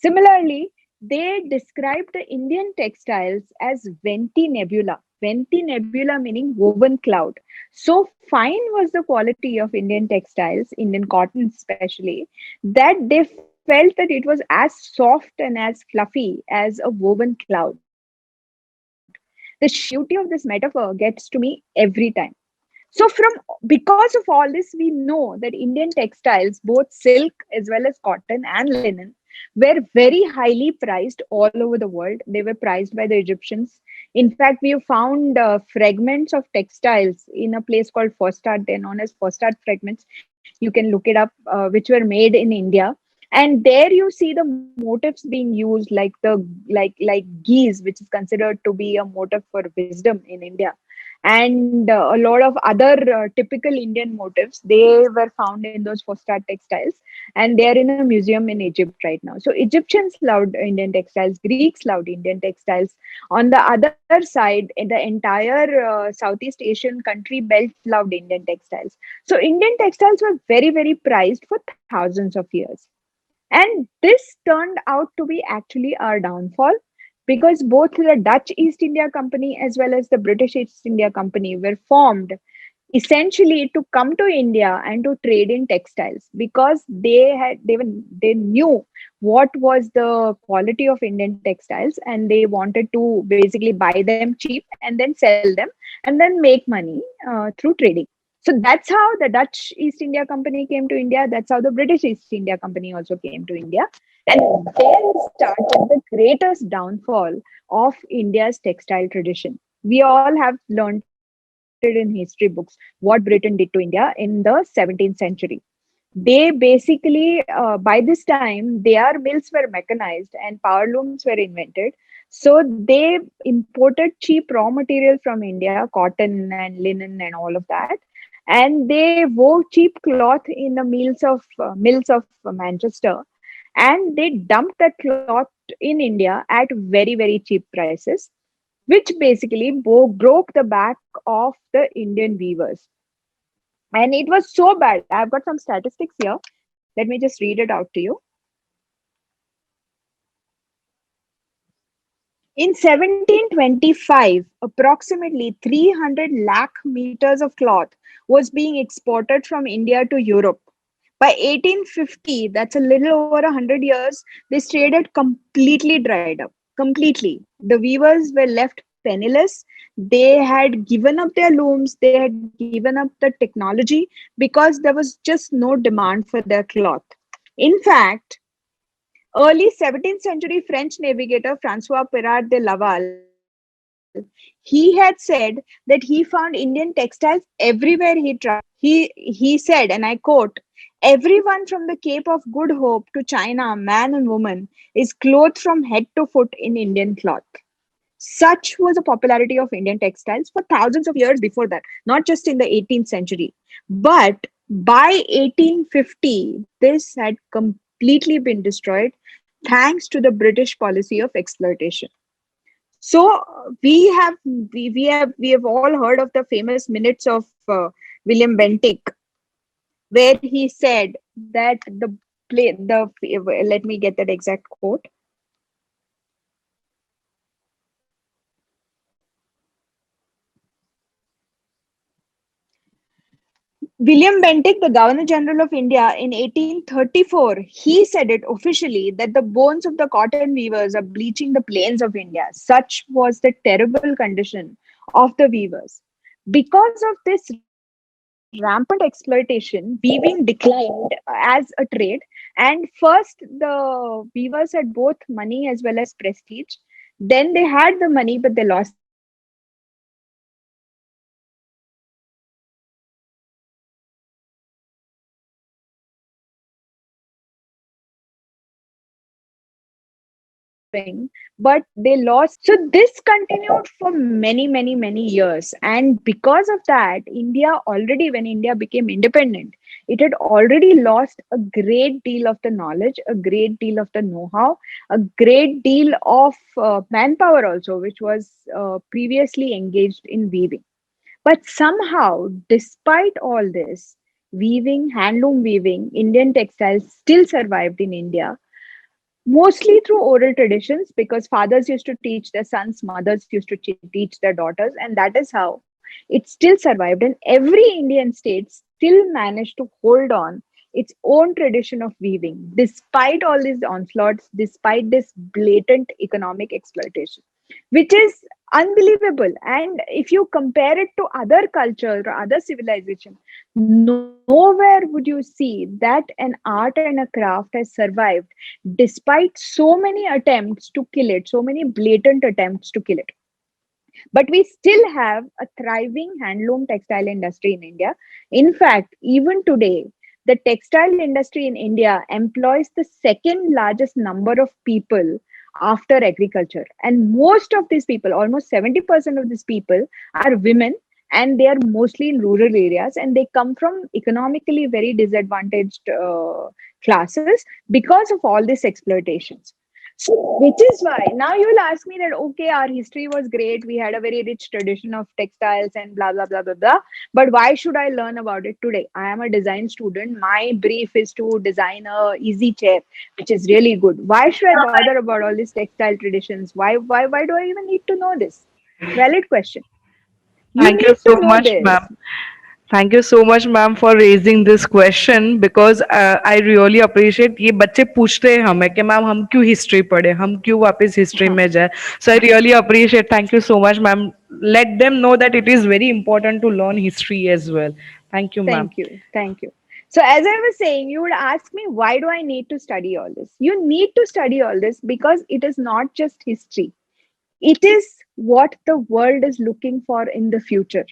Similarly, they described the Indian textiles as Venti Nebula. Venti Nebula meaning woven cloud. So fine was the quality of Indian textiles, Indian cotton especially, that they felt that it was as soft and as fluffy as a woven cloud. The sheer beauty of this metaphor gets to me every time. So because of all this, we know that Indian textiles, both silk as well as cotton and linen, were very highly priced all over the world. They were prized by the Egyptians. In fact, we have found fragments of textiles in a place called Fostat. They're known as Fostat fragments. You can look it up, which were made in India. And there you see the motifs being used, like geese, which is considered to be a motif for wisdom in India, and a lot of other typical Indian motifs. They were found in those Fostat textiles, and they are in a museum in Egypt right now. So Egyptians loved Indian textiles, Greeks loved Indian textiles. On the other side, in the entire Southeast Asian country belt loved Indian textiles. So Indian textiles were very, very prized for thousands of years. And this turned out to be actually our downfall, because both the Dutch East India Company as well as the British East India Company were formed essentially to come to India and to trade in textiles, because they knew what was the quality of Indian textiles, and they wanted to basically buy them cheap and then sell them and then make money through trading. So that's how the Dutch East India Company came to India. That's how the British East India Company also came to India. And there started the greatest downfall of India's textile tradition. We all have learned it in history books what Britain did to India in the 17th century. They basically, by this time, their mills were mechanized and power looms were invented. So they imported cheap raw material from India, cotton and linen and all of that, and they wove cheap cloth in the mills of Manchester, and they dumped that cloth in India at very, very cheap prices, which basically broke the back of the Indian weavers. And it was so bad. I've got some statistics here. Let me just read it out to you. In 1725, approximately 300 lakh meters of cloth was being exported from India to Europe. By 1850, that's a little over 100 years, this trade had completely dried up. Completely. The weavers were left penniless. They had given up their looms, they had given up the technology, because there was just no demand for their cloth. In fact, early 17th century French navigator Francois Pirard de Laval, he had said that he found Indian textiles everywhere he traveled. He said, and I quote, "Everyone from the Cape of Good Hope to China, man and woman, is clothed from head to foot in Indian cloth." Such was the popularity of Indian textiles for thousands of years before that, not just in the 18th century. But by 1850, this had completely been destroyed thanks to the British policy of exploitation. So we have all heard of the famous minutes of William Bentinck, where he said that let me get that exact quote. William Bentinck, the Governor General of India in 1834, he said it officially that the bones of the cotton weavers are bleaching the plains of India. Such was the terrible condition of the weavers. Because of this rampant exploitation, weaving declined as a trade. And first, the weavers had both money as well as prestige. Then they had the money, but they lost the prestige. They had the prestige, but they lost the money. They had the money, but they lost the prestige. So they basically had the money to keep weaving, but they lost. So this continued for many, many, many years. And because of that, India already, when India became independent, it had already lost a great deal of the knowledge, a great deal of the know how, a great deal of manpower also, which was previously engaged in weaving. But somehow, despite all this, weaving, handloom weaving, Indian textiles still survived in India Mostly through oral traditions, because fathers used to teach their sons, mothers used to teach their daughters, and that is how it still survived. And every Indian state still managed to hold on its own tradition of weaving, despite all these onslaughts, despite this blatant economic exploitation, which is unbelievable. And if you compare it to other cultures or other civilization, nowhere would you see that an art and a craft has survived despite so many attempts to kill it, so many blatant attempts to kill it. But we still have a thriving handloom textile industry in India. In fact, even today, the textile industry in India employs the second largest number of people after agriculture. And most of these people, almost 70% of these people, are women, and they are mostly in rural areas, and they come from economically very disadvantaged classes because of all these exploitations. So, which is why now you will ask me that, okay, our history was great. We had a very rich tradition of textiles and blah, blah, blah, blah, blah. But why should I learn about it today? I am a design student. My brief is to design a easy chair, which is really good. Why should I bother about all these textile traditions? Why do I even need to know this? Valid question. You Thank you need so to know much, ma'am. this. Thank you so much, ma'am, for raising this question because I really appreciate ये बच्चे पूछते हैं हमें कि ma'am हम क्यों history पढ़े हम क्यों वापस हिस्ट्री Huh. में जाए so I really appreciate thank you so much ma'am let them know that it is very important to learn history as well thank you ma'am Thank you. Thank you. So, as I was saying, you would ask me, why do I need to study all this? You need to study all this because it is not just history, it is what the world is looking for in the future.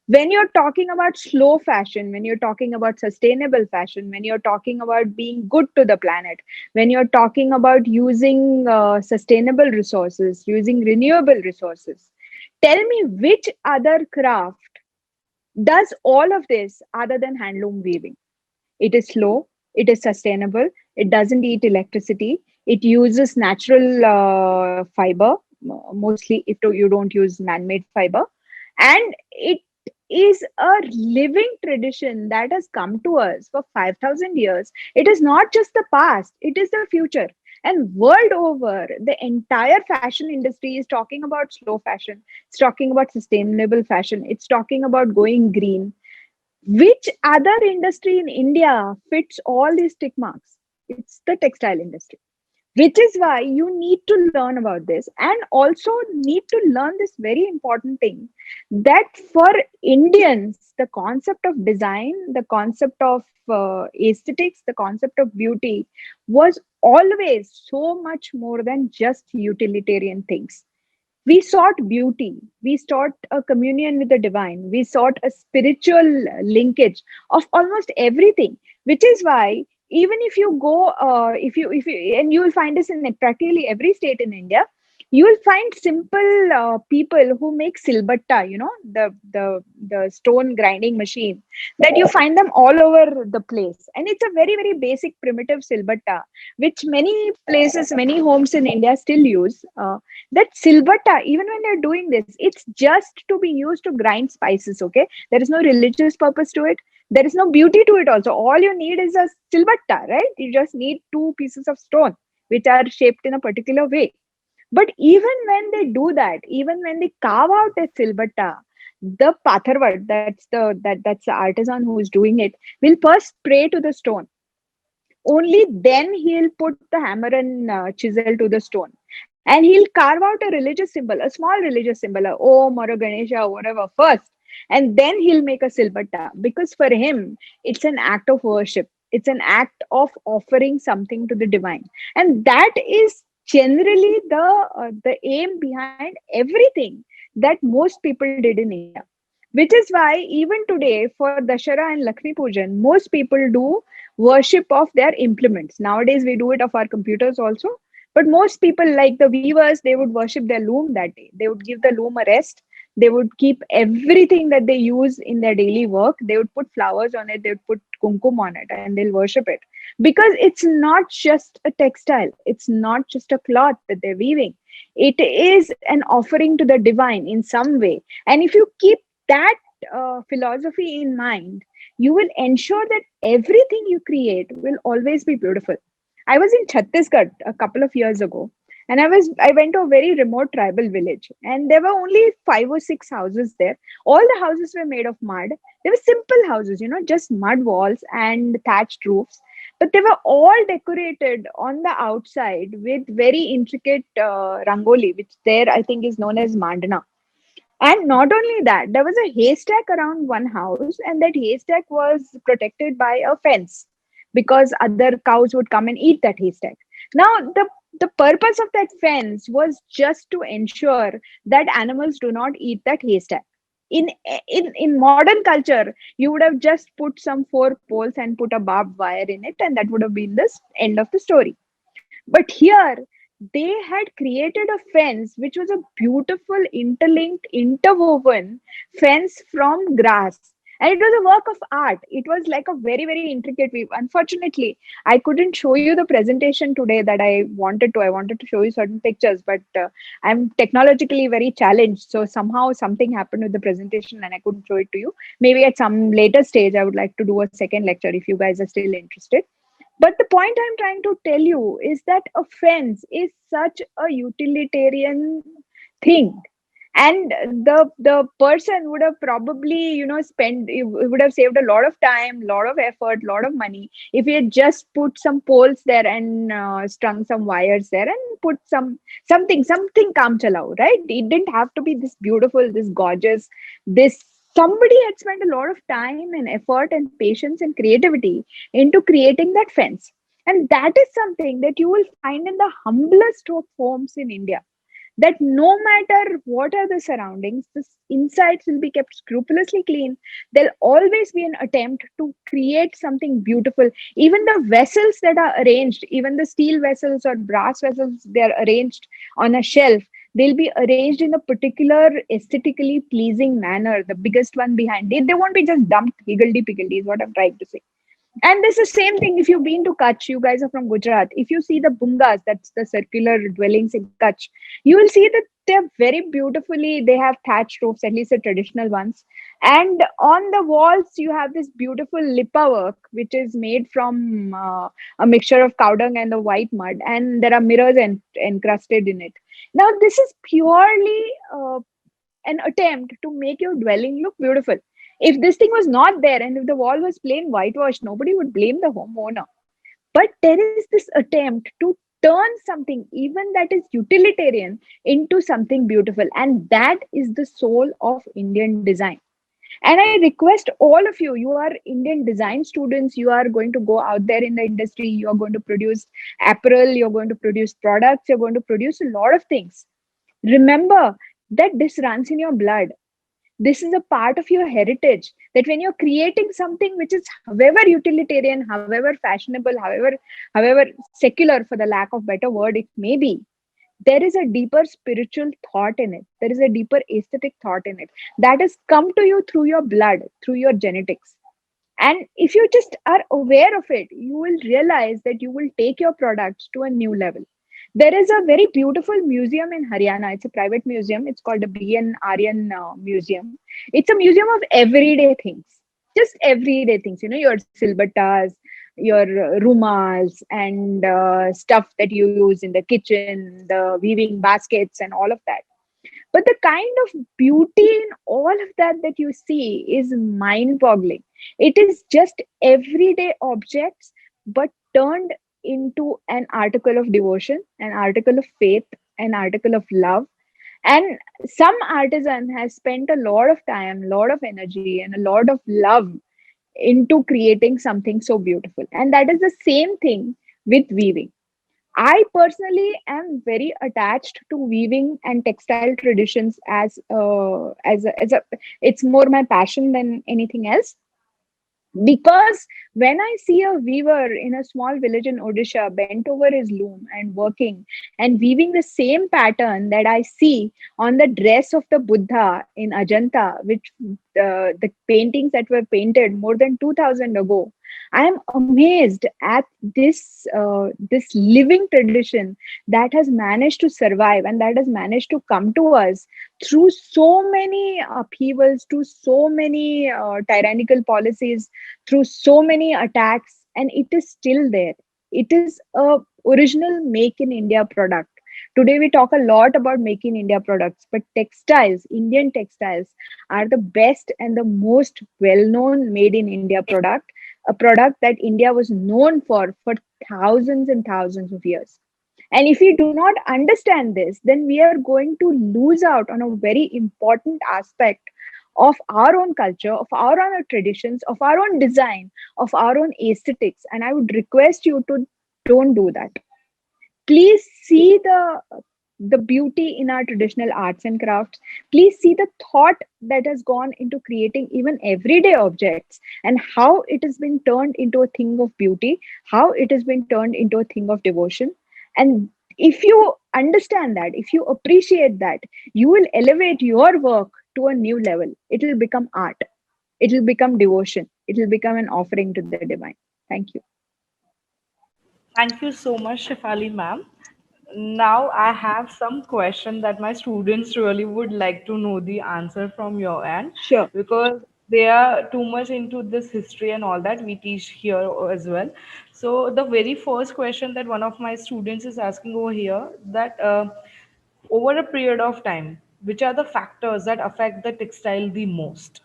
When you're talking about slow fashion, when you're talking about sustainable fashion, when you're talking about being good to the planet, when you're talking about using sustainable resources, using renewable resources, tell me which other craft does all of this other than handloom weaving. It is slow, it is sustainable, it doesn't eat electricity, it uses natural fiber, mostly if you don't use man made fiber, and it is a living tradition that has come to us for 5,000 years. It is not just the past, it is the future. And world over, the entire fashion industry is talking about slow fashion, it's talking about sustainable fashion, it's talking about going green. Which other industry in India fits all these tick marks? It's the textile industry. Which is why you need to learn about this, and also need to learn this very important thing that for Indians, the concept of design, the concept of aesthetics, the concept of beauty was always so much more than just utilitarian things. We sought beauty, we sought a communion with the divine, we sought a spiritual linkage of almost everything. Which is why even if you go if you and you will find this in practically every state in India, you will find simple people who make silbatta, the stone grinding machine, that you find them all over the place, and it's a very very basic primitive silbatta which many places, many homes in India still use. That silbata, even when they're doing this, it's just to be used to grind spices. Okay, there is no religious purpose to it, there is no beauty to it also. All you need is a silbata, right? You just need two pieces of stone which are shaped in a particular way. But even when they do that, even when they carve out a silbata, the patharvat, that's the artisan who is doing it, will first pray to the stone. Only then he'll put the hammer and chisel to the stone, and he'll carve out a religious symbol, a small religious symbol, a Om or a Ganesha or whatever first, and then he'll make a silbata, because for him it's an act of worship, it's an act of offering something to the divine. And that is generally the aim behind everything that most people did in India. Which is why even today for Dashara and Lakshmi Pujan, most people do worship of their implements. Nowadays we do it of our computers also, but most people, like the weavers, they would worship their loom that day. They would give the loom a rest. They would keep everything that they use in their daily work. They would put flowers on it. They would put kumkum on it, and they'll worship it, because it's not just a textile. It's not just a cloth that they're weaving. It is an offering to the divine in some way. And if you keep that philosophy in mind, you will ensure that everything you create will always be beautiful. I was in Chhattisgarh a couple of years ago, and I went to a very remote tribal village, and there were only 5 or 6 houses there. All the houses were made of mud. They were simple houses, just mud walls and thatched roofs, but they were all decorated on the outside with very intricate rangoli, which there I think is known as mandana. And not only that, there was a haystack around one house, and that haystack was protected by a fence because other cows would come and eat that haystack. Now, the purpose of that fence was just to ensure that animals do not eat that haystack. In modern culture, you would have just put some four poles and put a barbed wire in it, and that would have been the end of the story. But here, they had created a fence which was a beautiful, interlinked, interwoven fence from grass. And it was a work of art. It was like a very, very intricate weave. Unfortunately, I couldn't show you the presentation today that I wanted to. I wanted to show you certain pictures, but I'm technologically very challenged. So somehow something happened with the presentation and I couldn't show it to you. Maybe at some later stage, I would like to do a second lecture if you guys are still interested. But the point I'm trying to tell you is that a fence is such a utilitarian thing. And the person would have probably, spent, he would have saved a lot of time, lot of effort, lot of money if he had just put some poles there and strung some wires there and put something kam chalao, right? It didn't have to be this beautiful, this gorgeous, this somebody had spent a lot of time and effort and patience and creativity into creating that fence. And that is something that you will find in the humblest of homes in India, that no matter what are the surroundings, the insides will be kept scrupulously clean. There'll always be an attempt to create something beautiful. Even the vessels that are arranged, even the steel vessels or brass vessels, they're arranged on a shelf. They'll be arranged in a particular aesthetically pleasing manner. The biggest one behind it, they won't be just dumped higgledy piggledy, is what I'm trying to say. And this is the same thing if you've been to Kutch, you guys are from Gujarat. If you see the bungas, that's the circular dwellings in Kutch, you will see that they're very beautifully, they have thatched roofs, at least the traditional ones. And on the walls, you have this beautiful lipa work, which is made from a mixture of cow dung and the white mud. And there are mirrors encrusted in it. Now, this is purely an attempt to make your dwelling look beautiful. If this thing was not there and if the wall was plain whitewashed, nobody would blame the homeowner. But there is this attempt to turn something, even that is utilitarian, into something beautiful. And that is the soul of Indian design. And I request all of you, you are Indian design students, you are going to go out there in the industry, you are going to produce apparel, you're going to produce products, you're going to produce a lot of things. Remember that this runs in your blood. This is a part of your heritage, that when you're creating something which is however utilitarian, however fashionable, however secular, for the lack of better word it may be, there is a deeper spiritual thought in it. There is a deeper aesthetic thought in it that has come to you through your blood, through your genetics. And if you just are aware of it, you will realize that you will take your products to a new level. There is a very beautiful museum in Haryana. It's a private museum. It's called the B.N. Aryan Museum. It's a museum of everyday things, just everyday things. Your silbatas, your rumals, and stuff that you use in the kitchen, the weaving baskets, and all of that. But the kind of beauty in all of that you see is mind boggling. It is just everyday objects, but turned into an article of devotion, an article of faith, an article of love. And some artisan has spent a lot of time, a lot of energy, and a lot of love into creating something so beautiful. And that is the same thing with weaving. I personally am very attached to weaving and textile traditions as a it's more my passion than anything else, because when I see a weaver in a small village in Odisha bent over his loom and working and weaving the same pattern that I see on the dress of the Buddha in Ajanta, which the paintings that were painted more than 2000 ago, I am amazed at this living tradition that has managed to survive and that has managed to come to us through so many upheavals, through so many tyrannical policies, through so many attacks, and it is still there. It is a original make in India product. Today we talk a lot about make in India products, but textiles, Indian textiles, are the best and the most well known made in India product, a product that India was known for thousands and thousands of years. And if we do not understand this, then we are going to lose out on a very important aspect of our own culture, of our own traditions, of our own design, of our own aesthetics. And I would request you to don't do that. Please see the beauty in our traditional arts and crafts. Please see the thought that has gone into creating even everyday objects, and how it has been turned into a thing of beauty, how it has been turned into a thing of devotion. And if you understand that, if you appreciate that, you will elevate your work to a new level. It will become art, it will become devotion, it will become an offering to the divine. Thank you. Thank you so much, Shefali ma'am. Now I have some question that my students really would like to know the answer from your end, Sure. because they are too much into this history and all that we teach here as well. So the very first question that one of my students is asking over here, that over a period of time, which are the factors that affect the textile the most?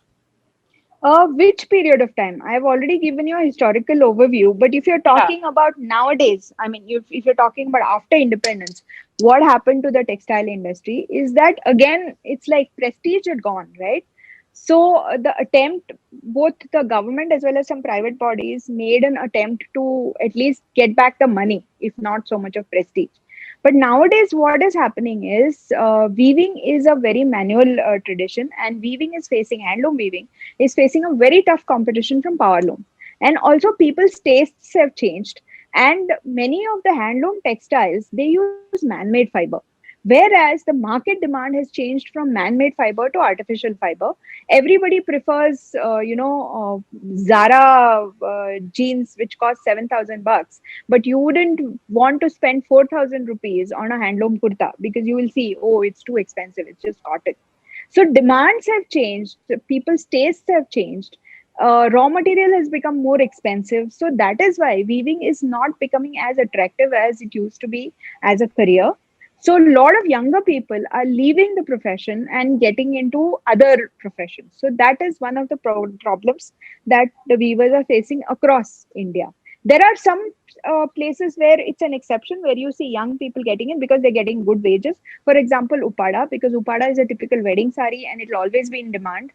Which period of time? I have already given you a historical overview, but if you're Yeah. talking about nowadays, I mean, if you're talking about after independence, what happened to the textile industry is that again, it's like prestige had gone, right? So the attempt, both the government as well as some private bodies made an attempt to at least get back the money, if not so much of prestige. But nowadays, what is happening is weaving is a very manual tradition, and weaving is facing handloom weaving is facing a very tough competition from powerloom. And also, people's tastes have changed, and many of the handloom textiles they use man-made fiber. Whereas the market demand has changed from man-made fiber to artificial fiber. Everybody prefers, Zara jeans, which cost 7,000 bucks, but you wouldn't want to spend 4,000 rupees on a handloom kurta because you will see, oh, it's too expensive. It's just cotton. So demands have changed, people's tastes have changed. Raw material has become more expensive. So that is why weaving is not becoming as attractive as it used to be as a career. So a lot of younger people are leaving the profession and getting into other professions. So that is one of the problems that the weavers are facing across India. There are some places where it's an exception, where you see young people getting in because they're getting good wages. For example, Upada, because Upada is a typical wedding sari and it'll always be in demand.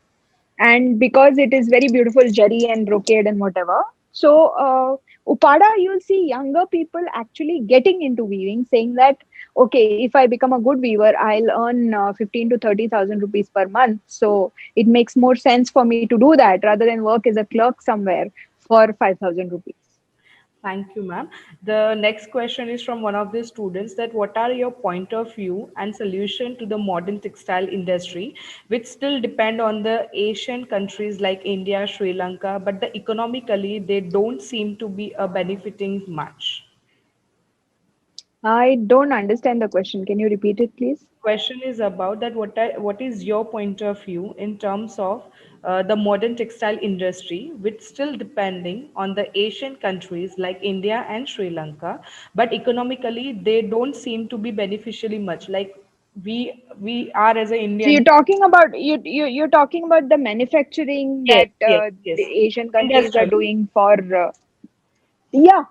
And because it is very beautiful jari and brocade and whatever. So, Upada, you'll see younger people actually getting into weaving, saying that, okay, if I become a good weaver, I'll earn 15 to 30,000 rupees per month. So, it makes more sense for me to do that rather than work as a clerk somewhere for 5,000 rupees. Thank you, ma'am. The next question is from one of the students, that what are your point of view and solution to the modern textile industry, which still depend on the Asian countries like India, Sri Lanka, but the economically they don't seem to be benefiting much. I don't understand the question. Can you repeat it, please? Question is about that what is your point of view in terms of the modern textile industry, which still depending on the Asian countries like India and Sri Lanka, but economically they don't seem to be beneficially much, like we are as an So Indian. you're talking about you're talking about the manufacturing Yes, that yes, the yes. Asian countries are Industrial. doing for yeah,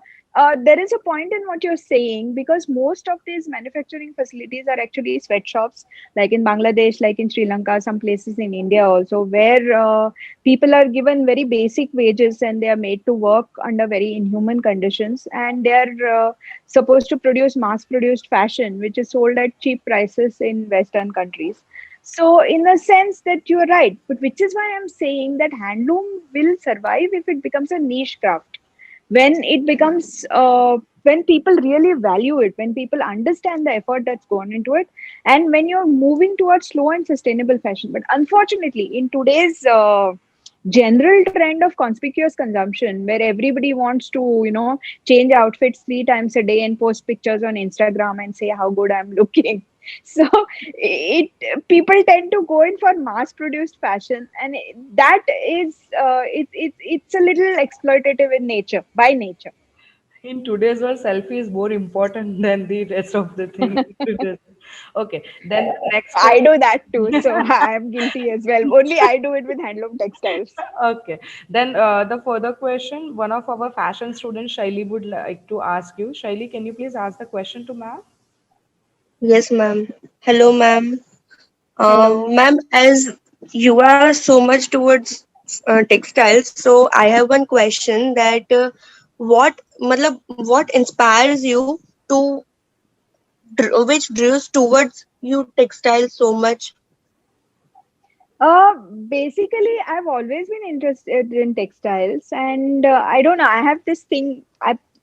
there is a point in what you're saying because most of these manufacturing facilities are actually sweatshops, like in Bangladesh, like in Sri Lanka, some places in India also, where people are given very basic wages and they are made to work under very inhuman conditions, and they are supposed to produce mass produced fashion, which is sold at cheap prices in Western countries. So, in the sense that you're right, but which is why I'm saying that handloom will survive if it becomes a niche craft, when it becomes when people really value it, when people understand the effort that's gone into it, and when you're moving towards slow and sustainable fashion. But unfortunately, in today's general trend of conspicuous consumption, where everybody wants to change outfits 3 times a day and post pictures on Instagram and say how good I'm looking, so it people tend to go in for mass produced fashion, and that is it's a little exploitative in nature, by nature. In today's world, selfie is more important than the rest of the thing. Okay, then the next I do that too, question. so I am guilty as well. Only I do it with handloom textiles. Okay, then the further question, one of our fashion students, Shaili, would like to ask you. Shaili, can you please ask the question to ma'am? Yes, ma'am. Hello, ma'am. Hello. Ma'am, as you are so much towards textiles, so I have one question that what inspires you to which draws towards you textiles so much? Uh, Basically, I've always been interested in textiles, and I don't know. I have this thing.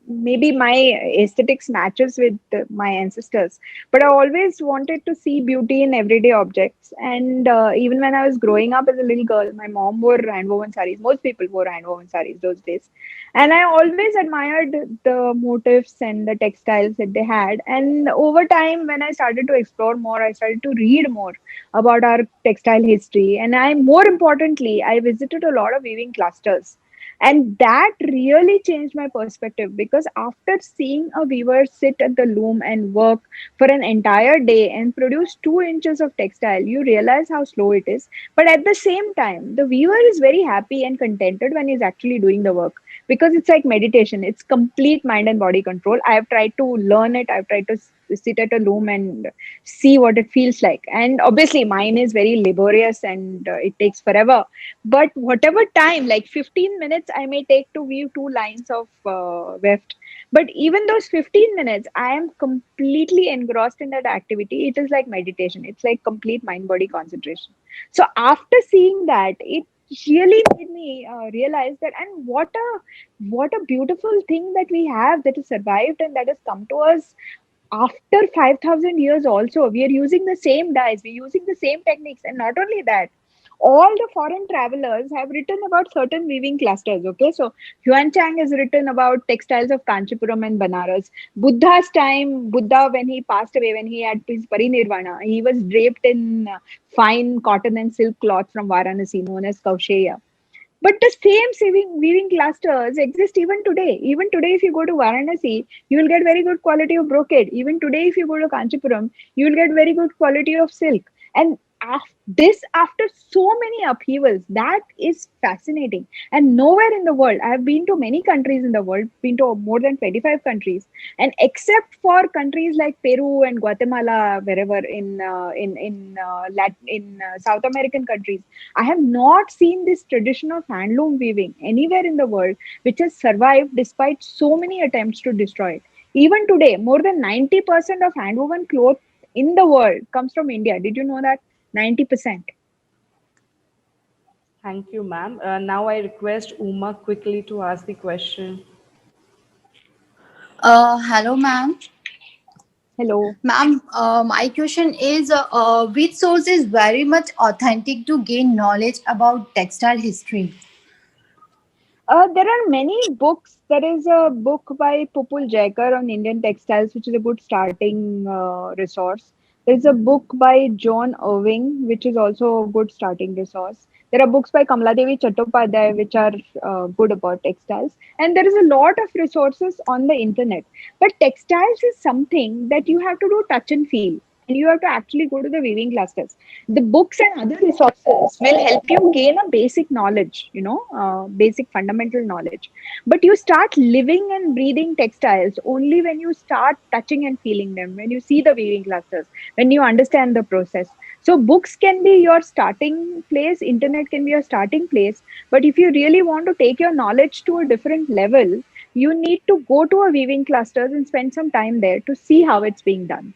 Maybe my aesthetics matches with my ancestors, but I always wanted to see beauty in everyday objects. And even when I was growing up as a little girl, my mom wore handwoven sarees. Most people wore handwoven sarees those days, and I always admired the motifs and the textiles that they had. And over time, when I started to explore more, I started to read more about our textile history. And I, more importantly, I visited a lot of weaving clusters. And that really changed my perspective, because after seeing a weaver sit at the loom and work for an entire day and produce 2 inches of textile, you realize how slow it is. But at the same time, the weaver is very happy and contented when he's actually doing the work, because it's like meditation. It's complete mind and body control. I have tried to learn it. I've tried to sit at a loom and see what it feels like. And obviously, mine is very laborious and it takes forever. But whatever time, like 15 minutes, I may take to weave 2 lines of weft. But even those 15 minutes, I am completely engrossed in that activity. It is like meditation, it's like complete mind body concentration. So, after seeing that, it really made me realize that, and what a beautiful thing that we have, that has survived and that has come to us after 5,000 years. Also, we are using the same dyes, we're using the same techniques. And not only that, all the foreign travelers have written about certain weaving clusters. Okay, so Yuan Chang has written about textiles of Kanchipuram and Banaras. Buddha's time, Buddha, when he passed away, when he had his parinirvana, he was draped in fine cotton and silk cloth from Varanasi, known as Kausheya. But the same weaving clusters exist even today. Even today, if you go to Varanasi, you will get very good quality of brocade. Even today, if you go to Kanchipuram, you will get very good quality of silk. And this, after so many upheavals, that is fascinating. And nowhere in the world, I have been to many countries in the world, been to more than 25 countries, and except for countries like Peru and Guatemala, wherever in South American countries, I have not seen this tradition of handloom weaving anywhere in the world, which has survived despite so many attempts to destroy it. Even today, more than 90% of handwoven cloth in the world comes from India. Did you know that? 90%. Thank you, ma'am. Now I request Uma quickly to ask the question. Hello, ma'am. Hello. Ma'am, my question is which source is very much authentic to gain knowledge about textile history? There are many books. There is a book by Pupul Jaikar on Indian textiles, which is a good starting resource. There is a book by John Irving, which is also a good starting resource. There are books by Kamaladevi Chattopadhyay, which are good about textiles. And there is a lot of resources on the internet. But textiles is something that you have to do touch and feel. And you have to actually go to the weaving clusters. The books and other resources will help you gain a basic knowledge, basic fundamental knowledge. But you start living and breathing textiles only when you start touching and feeling them, when you see the weaving clusters, when you understand the process. So books can be your starting place, internet can be your starting place. But if you really want to take your knowledge to a different level, you need to go to a weaving clusters and spend some time there to see how it's being done.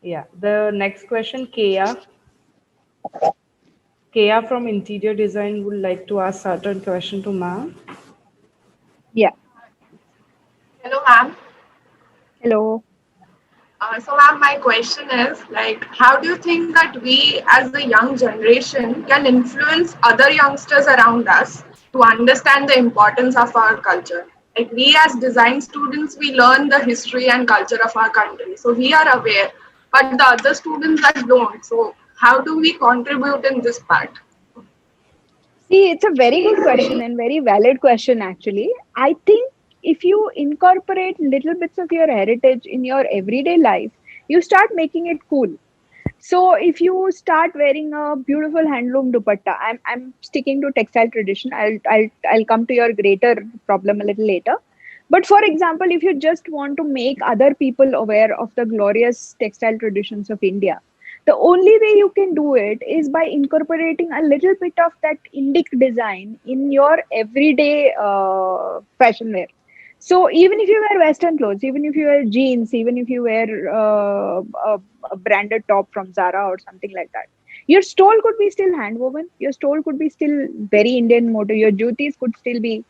Yeah, the next question, Kea. Kea from Interior Design would like to ask certain question to ma'am. Yeah. Hello, ma'am. Hello. So, ma'am, my question is like, how do you think that we, as the young generation, can influence other youngsters around us to understand the importance of our culture? Like, we as design students, we learn the history and culture of our country, so we are aware. But the other students that don't. So, how do we contribute in this part? See, it's a very good question and very valid question, actually. I think if you incorporate little bits of your heritage in your everyday life, you start making it cool. So if you start wearing a beautiful handloom dupatta, I'm sticking to textile tradition. I'll come to your greater problem a little later. But for example, if you just want to make other people aware of the glorious textile traditions of India, the only way you can do it is by incorporating a little bit of that Indic design in your everyday fashion wear. So even if you wear Western clothes, even if you wear jeans, even if you wear a branded top from Zara or something like that, your stole could be still hand woven. Your stole could be still very Indian motif. Your jutis could still be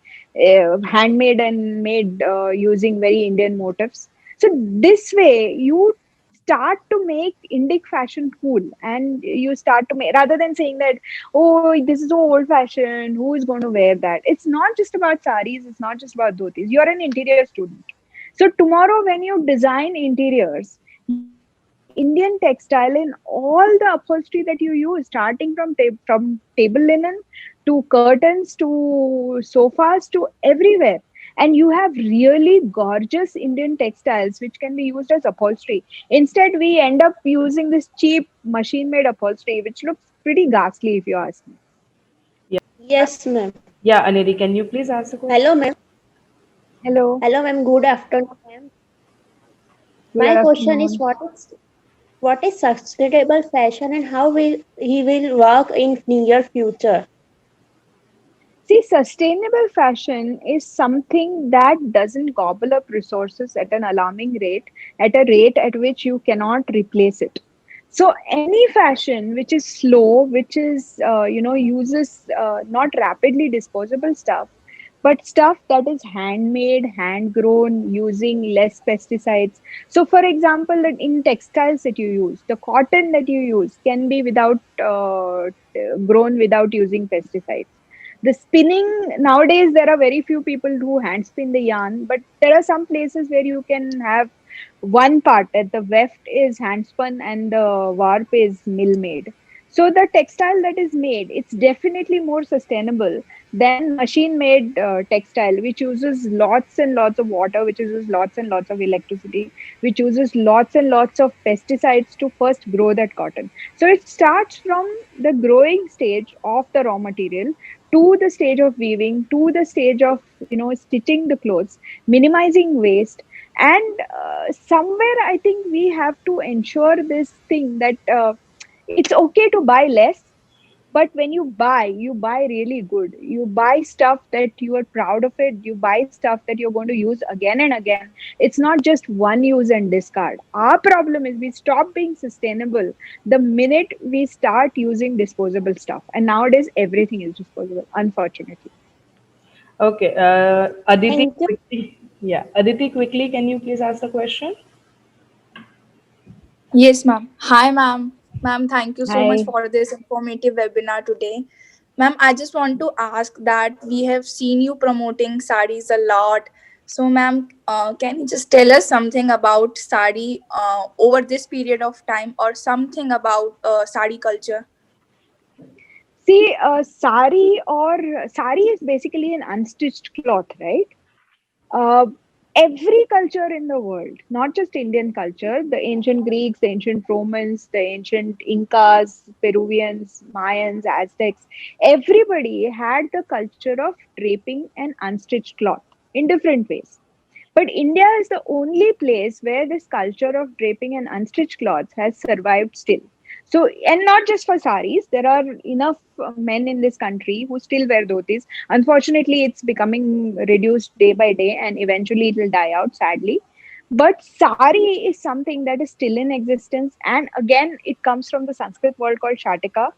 handmade and made using very Indian motifs. So this way, you start to make Indic fashion cool, and you start to make, rather than saying that, oh, this is so old fashioned, who is going to wear that? It's not just about saris, it's not just about dhotis. You're an interior student. So tomorrow when you design interiors, you use Indian textile in all the upholstery that you use, starting from table linen to curtains to sofas to everywhere. And you have really gorgeous Indian textiles which can be used as upholstery. Instead, we end up using this cheap machine made upholstery, which looks pretty ghastly if you ask me. Yeah. Yes, ma'am. Yeah, Aneri, can you please ask the question? Hello, ma'am. Hello, Hello, ma'am. Good afternoon, ma'am. good My question is, afternoon. what is sustainable fashion and how will he will work in near future? See, sustainable fashion is something that doesn't gobble up resources at an alarming rate, at a rate at which you cannot replace it. So, any fashion which is slow, which is, uses not rapidly disposable stuff, but stuff that is handmade, hand grown, using less pesticides. So, for example, in textiles that you use, the cotton that you use can be without grown without using pesticides. The spinning, nowadays there are very few people who hand spin the yarn, but there are some places where you can have one part at the weft is hand spun and the warp is mill made. So the textile that is made, it's definitely more sustainable than machine made textile, which uses lots and lots of water, which uses lots and lots of electricity, which uses lots and lots of pesticides to first grow that cotton. So it starts from the growing stage of the raw material to the stage of weaving, to the stage of stitching the clothes, minimizing waste. And somewhere I think we have to ensure this thing that it's okay to buy less, but when you buy really good. You buy stuff that you are proud of it. You buy stuff that you're going to use again and again. It's not just one use and discard. Our problem is we stop being sustainable the minute we start using disposable stuff, and nowadays everything is disposable, unfortunately. Okay, Aditi, Thank you. quickly. Yeah, Aditi, quickly, can you please ask the question? Yes, ma'am. Hi, ma'am. Ma'am, thank you so much Hi. for this informative webinar today. Ma'am, I just want to ask that we have seen you promoting saris a lot. So, ma'am, can you just tell us something about sari over this period of time or something about sari culture? See, sari is basically an unstitched cloth, right? uh, every culture in the world, not just Indian culture, the ancient Greeks, the ancient Romans, the ancient Incas, Peruvians, Mayans, Aztecs, everybody had the culture of draping an unstitched cloth in different ways. But India is the only place where this culture of draping and unstitched cloths has survived still. So, and not just for saris, there are enough men in this country who still wear dhotis. Unfortunately, it's becoming reduced day by day, and eventually it will die out, sadly. But sari is something that is still in existence, and again, it comes from the Sanskrit word called shatika,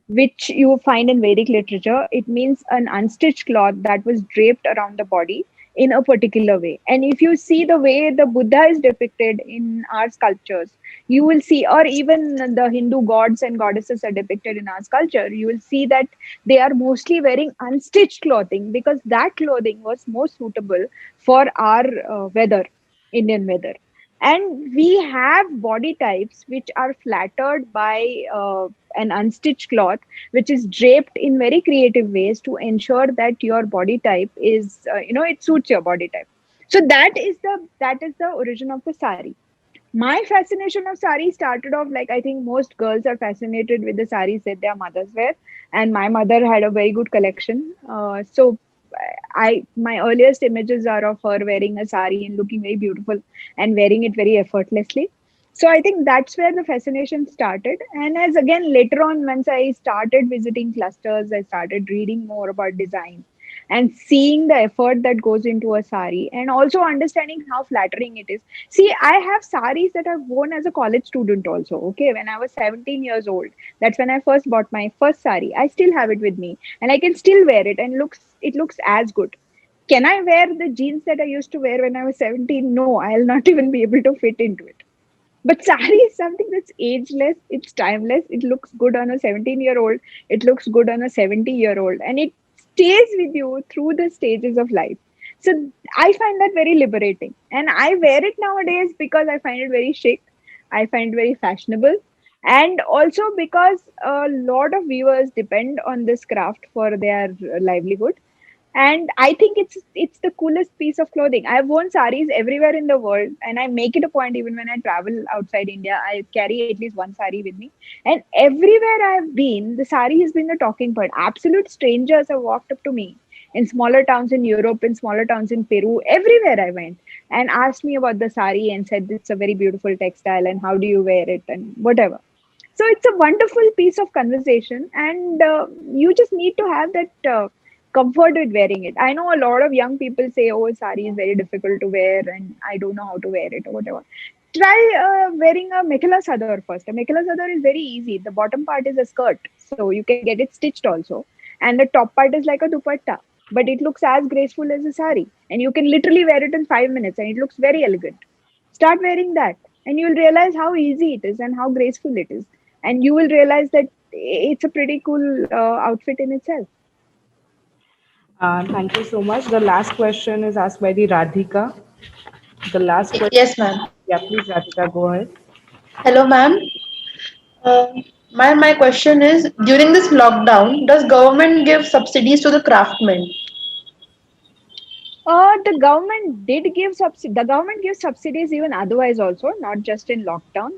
which you find in Vedic literature. It means an unstitched cloth that was draped around the body in a particular way. And if you see the way the Buddha is depicted in our sculptures, you will see, or even the Hindu gods and goddesses are depicted in our sculpture, you will see that they are mostly wearing unstitched clothing because that clothing was more suitable for our weather, Indian weather. And we have body types which are flattered by an unstitched cloth, which is draped in very creative ways to ensure that your body type is, it suits your body type. So that is the origin of the sari. My fascination of sari started off like I think most girls are fascinated with the saris that their mothers wear, and my mother had a very good collection. So I my earliest images are of her wearing a sari and looking very beautiful and wearing it very effortlessly. So I think that's where the fascination started. And as again later on, once I started visiting clusters, I started reading more about design and seeing the effort that goes into a sari and also understanding how flattering it is. See, I have saris that I've worn as a college student also. Okay, when I was 17 years old, that's when I first bought my first sari. I still have it with me and I can still wear it and it looks as good. Can I wear the jeans that I used to wear when I was 17? No, I'll not even be able to fit into it. But sari is something that's ageless, it's timeless, it looks good on a 17-year-old, it looks good on a 70-year-old, and it stays with you through the stages of life. So I find that very liberating. And I wear it nowadays because I find it very chic, I find it very fashionable, and also because a lot of viewers depend on this craft for their livelihood. And I think it's the coolest piece of clothing. I've worn saris everywhere in the world, and I make it a point even when I travel outside India, I carry at least one sari with me. And everywhere I've been, the sari has been the talking point. Absolute strangers have walked up to me in smaller towns in Europe, in smaller towns in Peru, everywhere I went, and asked me about the sari and said it's a very beautiful textile and how do you wear it and whatever. So it's a wonderful piece of conversation, and you just need to have that comfort with wearing it. I know a lot of young people say, "Oh, sari is very difficult to wear, and I don't know how to wear it or whatever." Try wearing a mekhela sadar first. A mekhela sadar is very easy. The bottom part is a skirt, so you can get it stitched also, and the top part is like a dupatta, but it looks as graceful as a sari, and you can literally wear it in 5 minutes, and it looks very elegant. Start wearing that, and you'll realize how easy it is and how graceful it is, and you will realize that it's a pretty cool outfit in itself. Thank you so much. The last question is asked by the Radhika. The last question. Yes, ma'am. Yeah, please, Radhika, go ahead. Hello, ma'am. Uh, my question is, during this lockdown, does government give subsidies to the craftsmen? The government did give the government gives subsidies even otherwise also, not just in lockdown.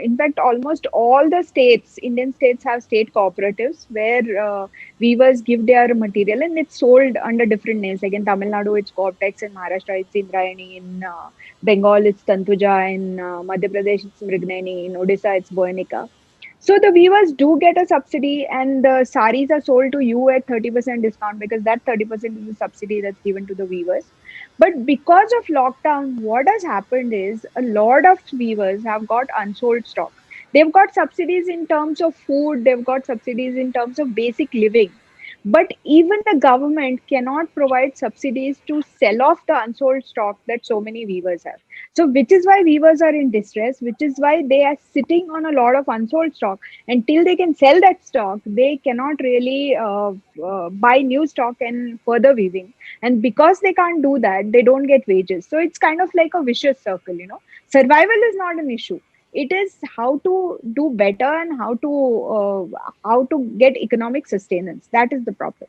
In fact, almost all the states, Indian states, have state cooperatives where weavers give their material and it's sold under different names. Like in Tamil Nadu, it's Cortex; in Maharashtra, it's Indrayani; in Bengal, it's Tantuja; in Madhya Pradesh, it's Mrignani; in Odisha, it's Boyanika. So the weavers do get a subsidy, and the saris are sold to you at 30% discount because that 30% is the subsidy that's given to the weavers. But because of lockdown, what has happened is a lot of weavers have got unsold stock. They've got subsidies in terms of food, they've got subsidies in terms of basic living. But even the government cannot provide subsidies to sell off the unsold stock that so many weavers have. So, which is why weavers are in distress, which is why they are sitting on a lot of unsold stock. Until they can sell that stock, they cannot really buy new stock and further weaving. And because they can't do that, they don't get wages. So, it's kind of like a vicious circle, you know. Survival is not an issue. It is how to do better and how to get economic sustenance. That is the problem.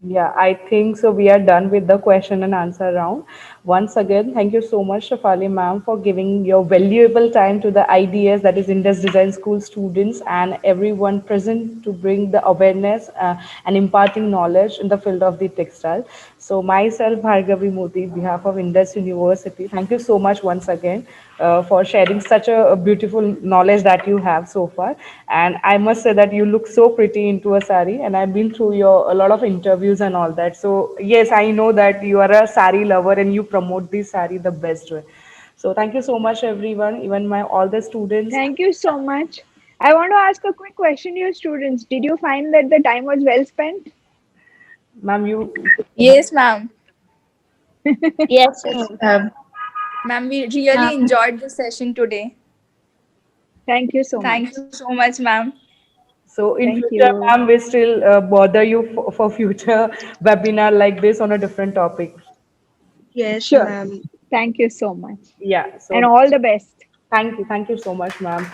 Yeah, I think so. We are done with the question and answer round. Once again, thank you so much, Shafali ma'am, for giving your valuable time to the IDS, that is Indus Design School students and everyone present to bring the awareness and imparting knowledge in the field of the textile. So myself, Bhargavi Modi, behalf of Indus University, thank you so much once again for sharing such a beautiful knowledge that you have so far. And I must say that you look so pretty into a sari, and I've been through your a lot of interviews and all that. So yes, I know that you are a sari lover and you promote the sari the best way. So thank you so much, everyone, even my all the students. Thank you so much. I want to ask a quick question to your students. Did you find that the time was well spent? Ma'am, you. Yes, ma'am. Yes, Yes. ma'am. Ma'am, we really Um, enjoyed the session today. Thank you so much. Thank you so much, ma'am. So in Thank future, you. ma'am, we still bother you for future webinar like this on a different topic. Yes, Sure. ma'am. Thank you so much. Yeah. And So all the best. thank you so much, ma'am.